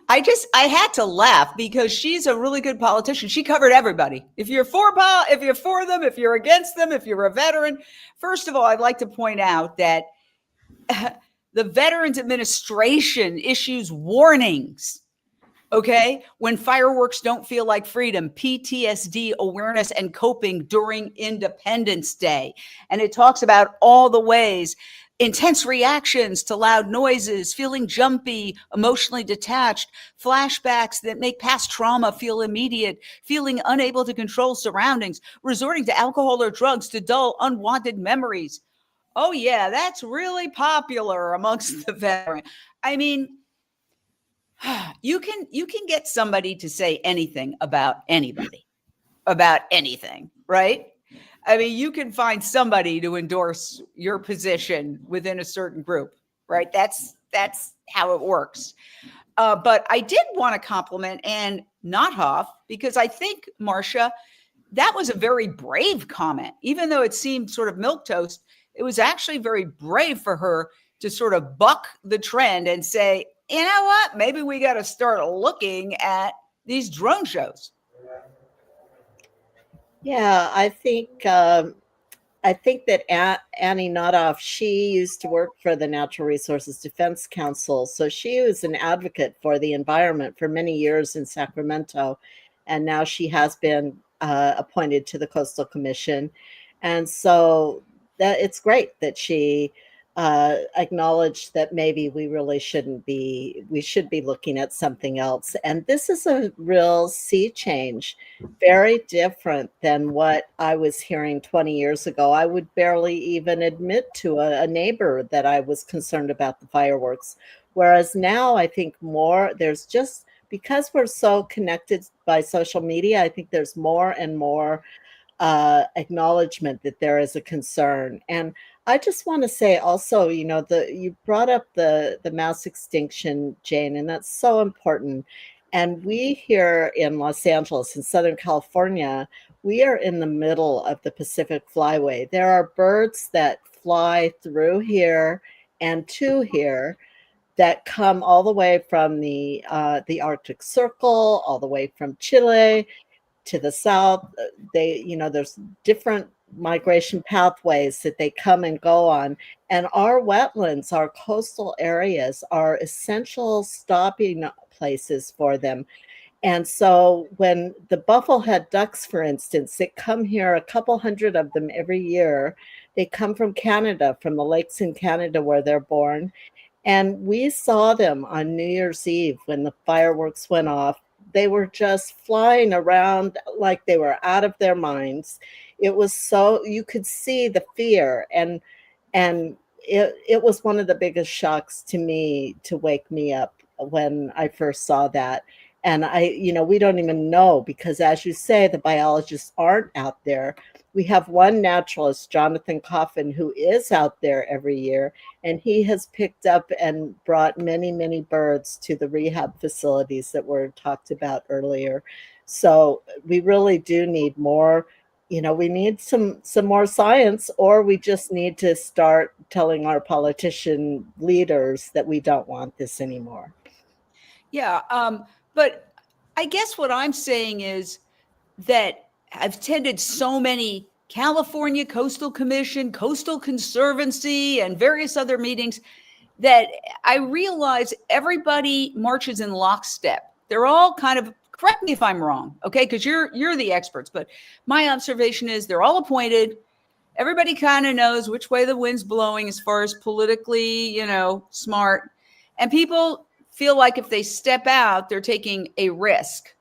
I had to laugh because she's a really good politician. She covered everybody. If you're for them, if you're against them, if you're a veteran. First of all, I'd like to point out that the Veterans Administration issues warnings, okay, when fireworks don't feel like freedom, PTSD awareness and coping during Independence Day. And it talks about all the ways: intense reactions to loud noises, feeling jumpy, emotionally detached, flashbacks that make past trauma feel immediate, feeling unable to control surroundings, resorting to alcohol or drugs to dull unwanted memories. Oh yeah, that's really popular amongst the veterans. I mean, you can get somebody to say anything about anybody, about anything, right? I mean, you can find somebody to endorse your position within a certain group, right? That's how it works. But I did want to compliment Ann Nothoff, because I think, Marcia, that was a very brave comment. Even though it seemed sort of milquetoast, it was actually very brave for her to sort of buck the trend and say, you know what, maybe we got to start looking at these drone shows. Yeah, I think that Annie Nothoff, she used to work for the Natural Resources Defense Council. So she was an advocate for the environment for many years in Sacramento. And now she has been appointed to the Coastal Commission. And so that it's great that she acknowledged that maybe we should be looking at something else. And this is a real sea change, very different than what I was hearing 20 years ago. I would barely even admit to a neighbor that I was concerned about the fireworks. Whereas now I think there's just, because we're so connected by social media, I think there's more and more acknowledgement that there is a concern. And I just want to say also, you brought up the mass extinction, Jane, and that's so important. And we here in Los Angeles, in Southern California, we are in the middle of the Pacific Flyway. There are birds that fly through here and to here that come all the way from the Arctic Circle, all the way from Chile to the south. There's different migration pathways that they come and go on. And our wetlands, our coastal areas are essential stopping places for them. And so when the bufflehead ducks, for instance, they come here, a couple hundred of them every year. They come from Canada, from the lakes in Canada where they're born. And we saw them on New Year's Eve when the fireworks went off. They were just flying around like they were out of their minds. It was so, you could see the fear, and it was one of the biggest shocks to me to wake me up when I first saw that. And we don't even know, because as you say, the biologists aren't out there. We have one naturalist, Jonathan Coffin, who is out there every year, and he has picked up and brought many, many birds to the rehab facilities that were talked about earlier. So we really do need more. We need some more science, or we just need to start telling our politician leaders that we don't want this anymore. Yeah, but I guess what I'm saying is that I've attended so many California Coastal Commission, Coastal Conservancy, and various other meetings that I realize everybody marches in lockstep. They're all kind of, correct me if I'm wrong, okay? Because you're the experts, but my observation is they're all appointed. Everybody kind of knows which way the wind's blowing as far as politically, smart. And people feel like if they step out, they're taking a risk.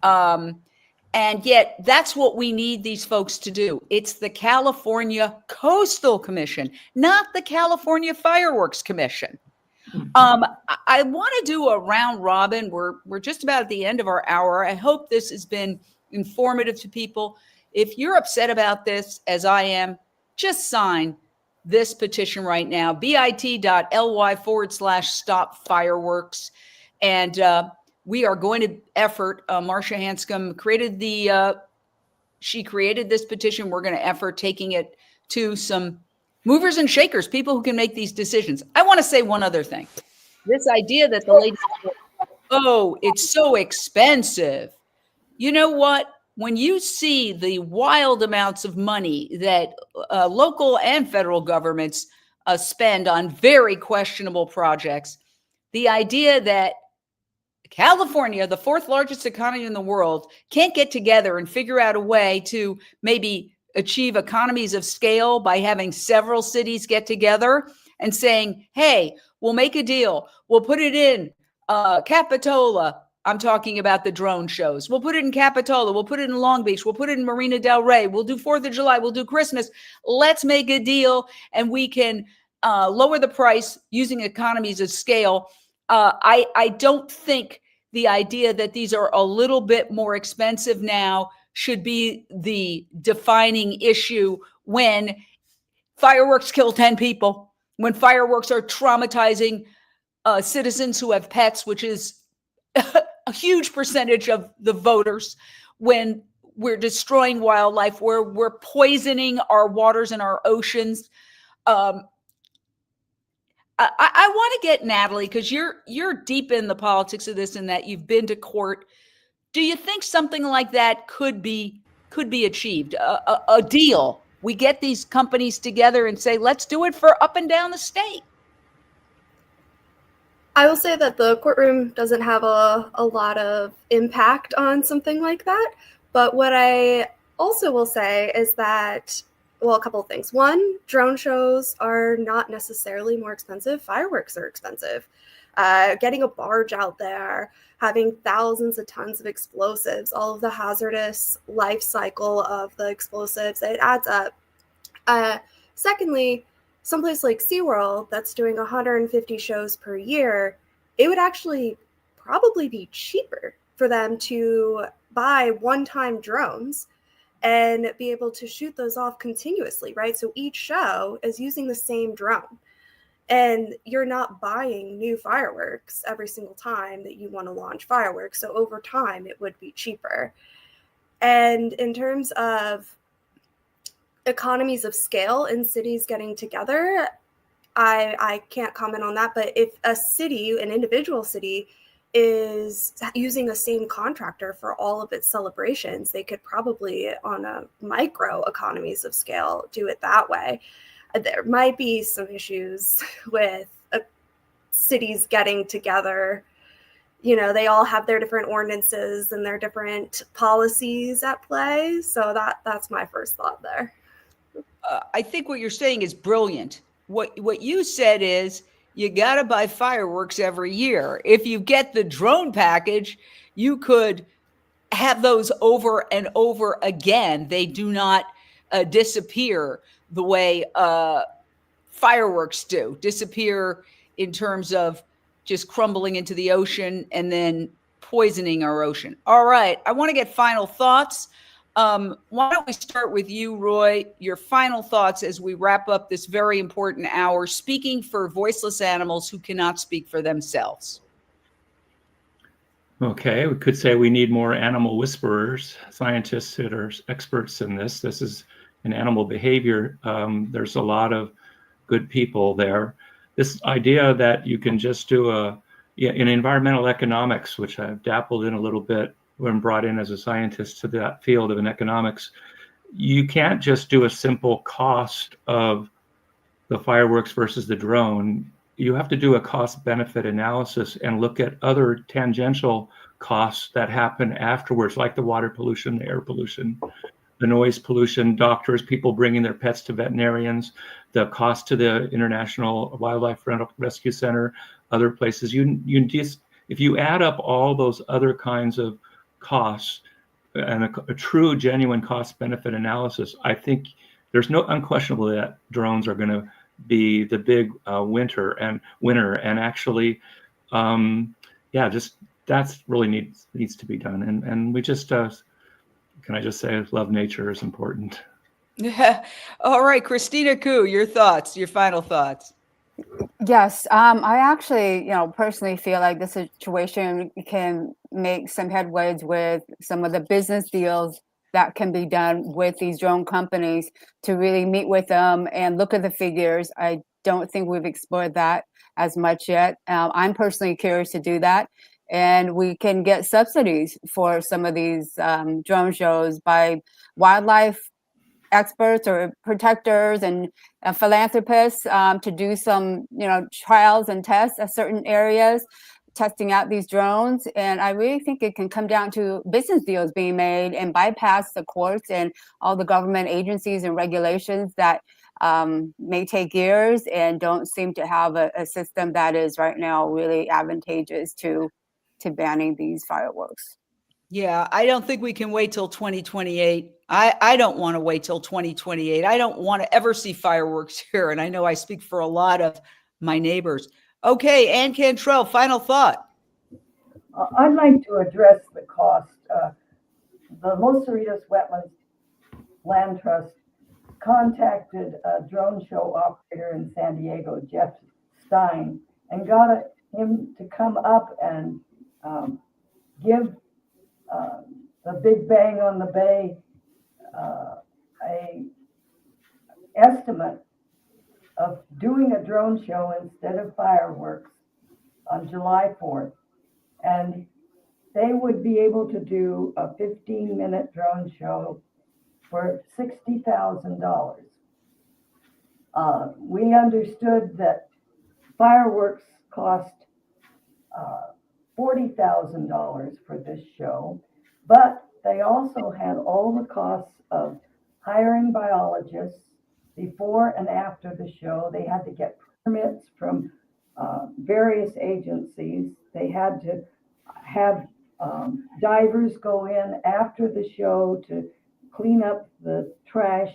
And yet that's what we need these folks to do. It's the California Coastal Commission, not the California Fireworks Commission. I want to do a round robin. We're just about at the end of our hour. I hope this has been informative to people. If you're upset about this, as I am, just sign this petition right now, bit.ly/stop fireworks. And we are going to effort. Marcia Hanscom created she created this petition. We're going to effort taking it to some movers and shakers, people who can make these decisions. I want to say one other thing. This idea that the lady, it's so expensive. You know what? When you see the wild amounts of money that local and federal governments spend on very questionable projects, the idea that California, the fourth largest economy in the world, can't get together and figure out a way to maybe achieve economies of scale by having several cities get together and saying, hey, we'll make a deal. We'll put it in Capitola. I'm talking about the drone shows. We'll put it in Capitola. We'll put it in Long Beach. We'll put it in Marina del Rey. We'll do 4th of July. We'll do Christmas. Let's make a deal, and we can lower the price using economies of scale. I don't think the idea that these are a little bit more expensive now should be the defining issue when fireworks kill 10 people, when fireworks are traumatizing citizens who have pets, which is a huge percentage of the voters, when we're destroying wildlife, where we're poisoning our waters and our oceans. I want to get Natalie, because you're deep in the politics of this and that you've been to court. Do you think something like that could be achieved? A deal. We get these companies together and say, let's do it for up and down the state. I will say that the courtroom doesn't have a lot of impact on something like that. But what I also will say is that, well, a couple of things. One, drone shows are not necessarily more expensive. Fireworks are expensive. Getting a barge out there, having thousands of tons of explosives, all of the hazardous life cycle of the explosives, it adds up. Secondly, someplace like SeaWorld that's doing 150 shows per year, it would actually probably be cheaper for them to buy one-time drones and be able to shoot those off continuously, right? So each show is using the same drone. And you're not buying new fireworks every single time that you want to launch fireworks. So over time, it would be cheaper. And in terms of economies of scale in cities getting together, I can't comment on that. But if a city, an individual city, is using the same contractor for all of its celebrations, they could probably, on a micro economies of scale, do it that way. There might be some issues with cities getting together. You know, they all have their different ordinances and their different policies at play. So that's my first thought there. I think what you're saying is brilliant. What you said is you got to buy fireworks every year. If you get the drone package, you could have those over and over again. They do not disappear the way fireworks do, disappear in terms of just crumbling into the ocean and then poisoning our ocean. All right, I want to get final thoughts. Why don't we start with you, Roy? Your final thoughts as we wrap up this very important hour, speaking for voiceless animals who cannot speak for themselves. Okay, we could say we need more animal whisperers, scientists that are experts in this. This is in animal behavior. There's a lot of good people there. This idea that you can just do in environmental economics, which I've dabbled in a little bit when brought in as a scientist to that field of economics, you can't just do a simple cost of the fireworks versus the drone. You have to do a cost benefit analysis and look at other tangential costs that happen afterwards, like the water pollution, the air pollution, the noise pollution, doctors, people bringing their pets to veterinarians, the cost to the International Wildlife Rescue Center, other places. If you add up all those other kinds of costs and a true, genuine cost benefit analysis, I think there's no unquestionable that drones are going to be the big winner. And actually, just that's really needs to be done. And we just, can I just say, love nature is important. All right, Christina Koo, your thoughts, your final thoughts. Yes, I actually, personally feel like the situation can make some headways with some of the business deals that can be done with these drone companies to really meet with them and look at the figures. I don't think we've explored that as much yet. I'm personally curious to do that. And we can get subsidies for some of these drone shows by wildlife experts or protectors and philanthropists to do some, trials and tests at certain areas, testing out these drones. And I really think it can come down to business deals being made and bypass the courts and all the government agencies and regulations that may take years and don't seem to have a system that is right now really advantageous to banning these fireworks. Yeah, I don't think we can wait till 2028. I don't want to wait till 2028. I don't want to ever see fireworks here. And I know I speak for a lot of my neighbors. Okay, Ann Cantrell, final thought. I'd like to address the cost. The Los Cerritos Wetlands Land Trust contacted a drone show operator in San Diego, Jeff Stein, and got him to come up and give the Big Bang on the Bay a estimate of doing a drone show instead of fireworks on July 4th. And they would be able to do a 15-minute drone show for $60,000. We understood that fireworks cost $40,000 for this show, but they also had all the costs of hiring biologists before and after the show. They had to get permits from various agencies. They had to have divers go in after the show to clean up the trash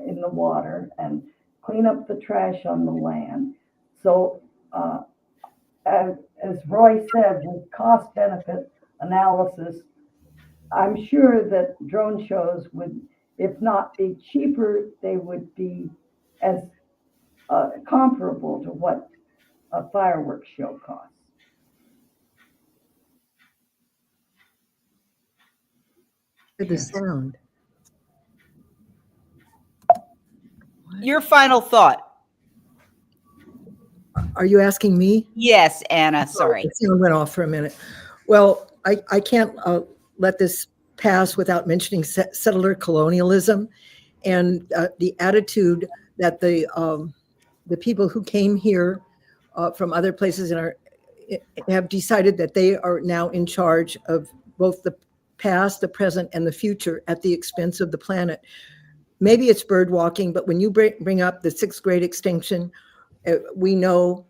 in the water and clean up the trash on the land. So as Roy said, with cost benefit analysis, I'm sure that drone shows would if not be cheaper, they would be as comparable to what a fireworks show costs. The sound. Your final thought. Are you asking me? Yes, Anna, sorry. The sound went off for a minute. Well, I can't let this pass without mentioning settler colonialism and the attitude that the people who came here from other places have decided that they are now in charge of both the past, the present, and the future at the expense of the planet. Maybe it's bird walking, but when you bring up the 6th grade extinction, we know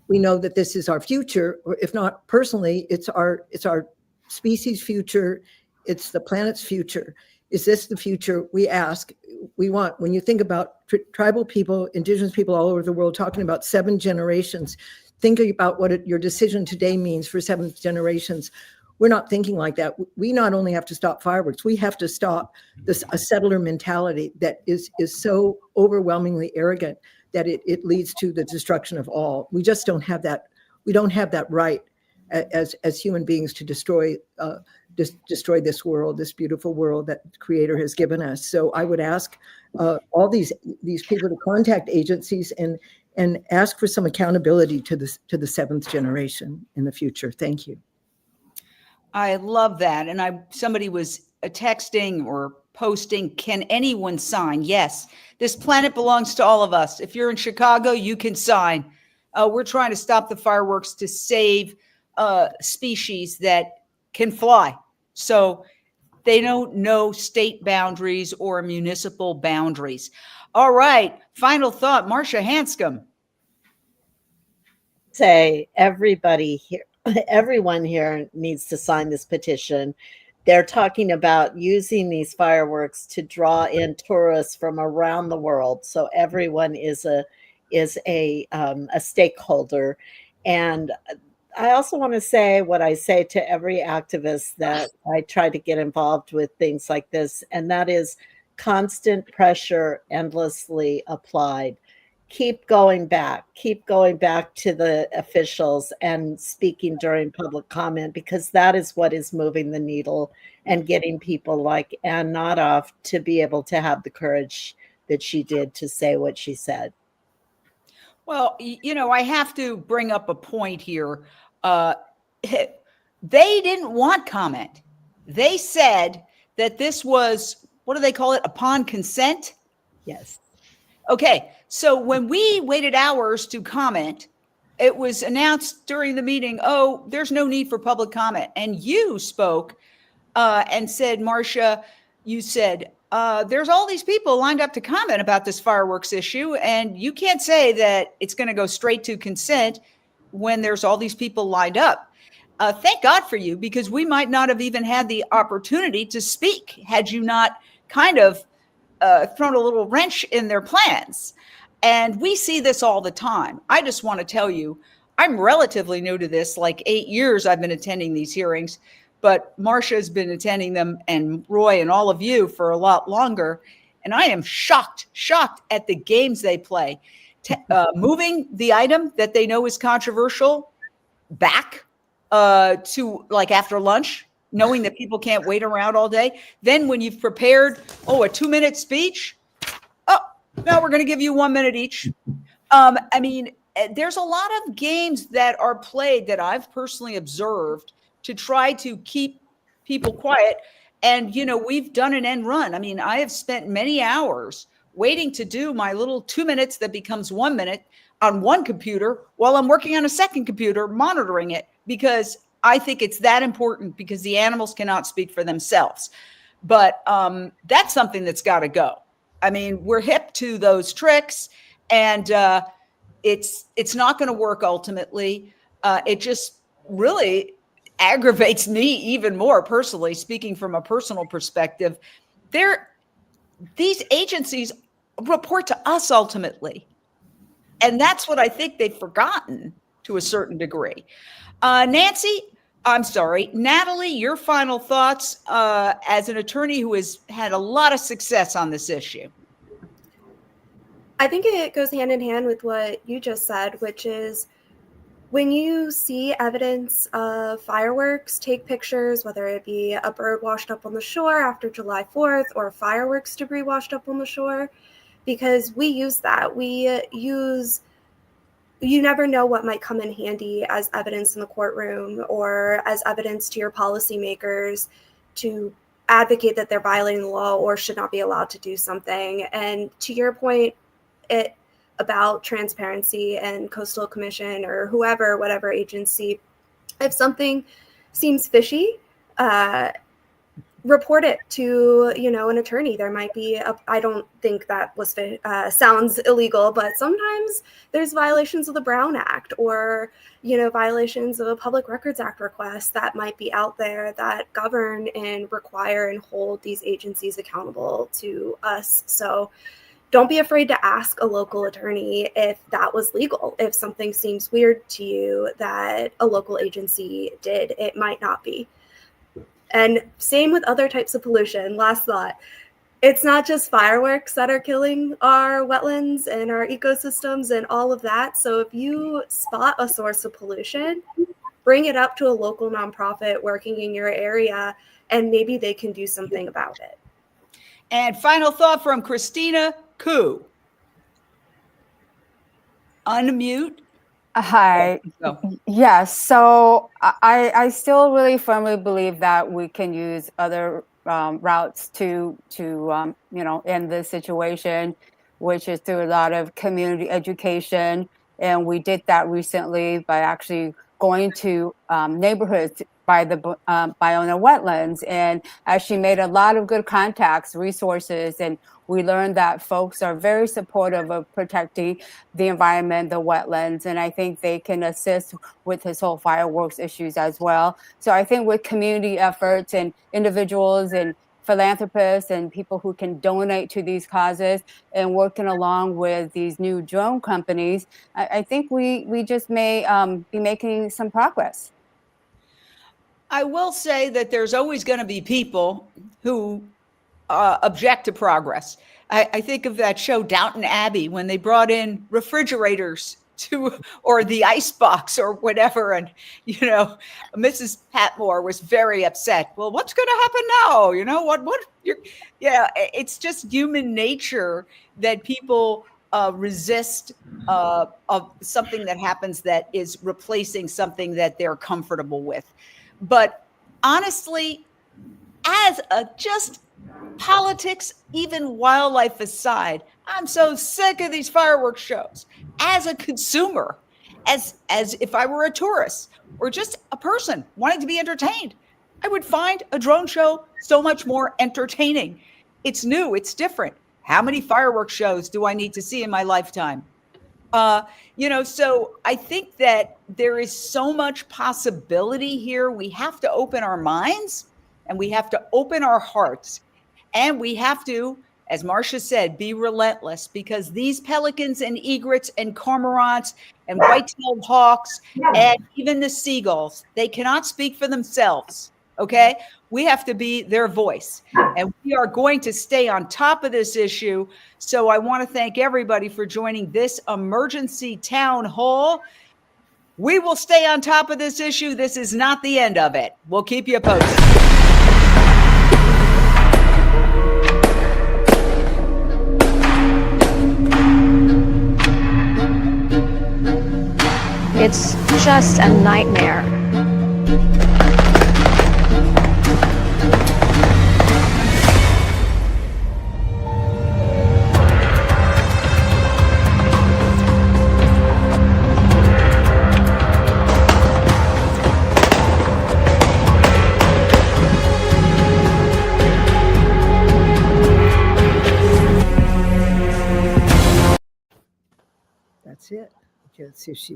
that this is our future, or if not personally, it's our species' future, it's the planet's future. Is this the future we ask, we want? When you think about tribal people, indigenous people all over the world talking about 7 generations, think about what your decision today means for 7 generations. We're not thinking like that. We not only have to stop fireworks, we have to stop a settler mentality that is so overwhelmingly arrogant that it leads to the destruction of all. We just don't have that. We don't have that right as human beings to destroy this world, this beautiful world that the Creator has given us. So I would ask all these people to contact agencies and ask for some accountability to the 7th generation in the future. Thank you. I love that. And somebody was texting or posting, can anyone sign? Yes, this planet belongs to all of us. If you're in Chicago, you can sign. We're trying to stop the fireworks to save species that can fly. So they don't know state boundaries or municipal boundaries. All right. Final thought, Marcia Hanscom. Say everybody here, everyone here needs to sign this petition. They're talking about using these fireworks to draw in tourists from around the world. So everyone is a stakeholder. And I also want to say what I say to every activist that I try to get involved with things like this, and that is constant pressure endlessly applied. Keep going back to the officials and speaking during public comment, because that is what is moving the needle and getting people like Ann Nodoff to be able to have the courage that she did to say what she said. Well, I have to bring up a point here. They didn't want comment. They said that this was, what do they call it? Upon consent? Yes. Okay. So when we waited hours to comment, it was announced during the meeting, oh, there's no need for public comment. And you spoke and said, Marcia, you said, there's all these people lined up to comment about this fireworks issue, and you can't say that it's going to go straight to consent when there's all these people lined up. Thank God for you, because we might not have even had the opportunity to speak had you not kind of thrown a little wrench in their plans. And we see this all the time. I just want to tell you, I'm relatively new to this, like 8 years I've been attending these hearings, but Marcia has been attending them, and Roy and all of you for a lot longer. And I am shocked at the games they play. Moving the item that they know is controversial back to like after lunch, knowing that people can't wait around all day. Then when you've prepared, a 2-minute speech, no, we're going to give you 1 minute each. I mean, there's a lot of games that are played that I've personally observed to try to keep people quiet. And, we've done an end run. I mean, I have spent many hours waiting to do my little 2 minutes that becomes 1 minute on one computer while I'm working on a second computer monitoring it, because I think it's that important, because the animals cannot speak for themselves. But that's something that's got to go. I mean, we're hip to those tricks, and it's not going to work ultimately. It just really aggravates me even more personally, speaking from a personal perspective. These agencies report to us ultimately. And that's what I think they've forgotten to a certain degree. Nancy, I'm sorry. Natalie, your final thoughts as an attorney who has had a lot of success on this issue. I think it goes hand in hand with what you just said, which is when you see evidence of fireworks, take pictures, whether it be a bird washed up on the shore after July 4th or fireworks debris washed up on the shore, because we use that. You never know what might come in handy as evidence in the courtroom or as evidence to your policymakers to advocate that they're violating the law or should not be allowed to do something. And to your point, about transparency and Coastal Commission or whoever, whatever agency, if something seems fishy, report it to, an attorney. There might be, I don't think that was sounds illegal, but sometimes there's violations of the Brown Act or, violations of a Public Records Act request that might be out there that govern and require and hold these agencies accountable to us. So don't be afraid to ask a local attorney if that was legal. If something seems weird to you that a local agency did, it might not be. And same with other types of pollution. Last thought, it's not just fireworks that are killing our wetlands and our ecosystems and all of that. So if you spot a source of pollution, bring it up to a local nonprofit working in your area, and maybe they can do something about it. And final thought from Christina Koo. Unmute. Hi. Go. Yes. So I still really firmly believe that we can use other routes to end this situation, which is through a lot of community education. And we did that recently by actually going to neighborhoods by the Buena wetlands, and actually made a lot of good contacts, resources, and we learned that folks are very supportive of protecting the environment, the wetlands, and I think they can assist with this whole fireworks issues as well. So I think with community efforts and individuals and philanthropists and people who can donate to these causes and working along with these new drone companies, I think we just may be making some progress. I will say that there's always going to be people who object to progress. I think of that show Downton Abbey when they brought in refrigerators or the icebox or whatever, and Mrs. Patmore was very upset. Well, what's going to happen now? It's just human nature that people resist of something that happens that is replacing something that they're comfortable with. But honestly, as just politics, even wildlife aside, I'm so sick of these fireworks shows. As a consumer, as if I were a tourist or just a person wanting to be entertained, I would find a drone show so much more entertaining. It's new, it's different. How many fireworks shows do I need to see in my lifetime? So I think that there is so much possibility here. We have to open our minds and we have to open our hearts, and we have to, as Marcia said, be relentless, because these pelicans and egrets and cormorants and white-tailed hawks and even the seagulls, they cannot speak for themselves. Okay. We have to be their voice, and we are going to stay on top of this issue. So I want to thank everybody for joining this emergency town hall. We will stay on top of this issue. This is not the end of it. We'll keep you posted. It's just a nightmare. That's it. Okay, let's see if she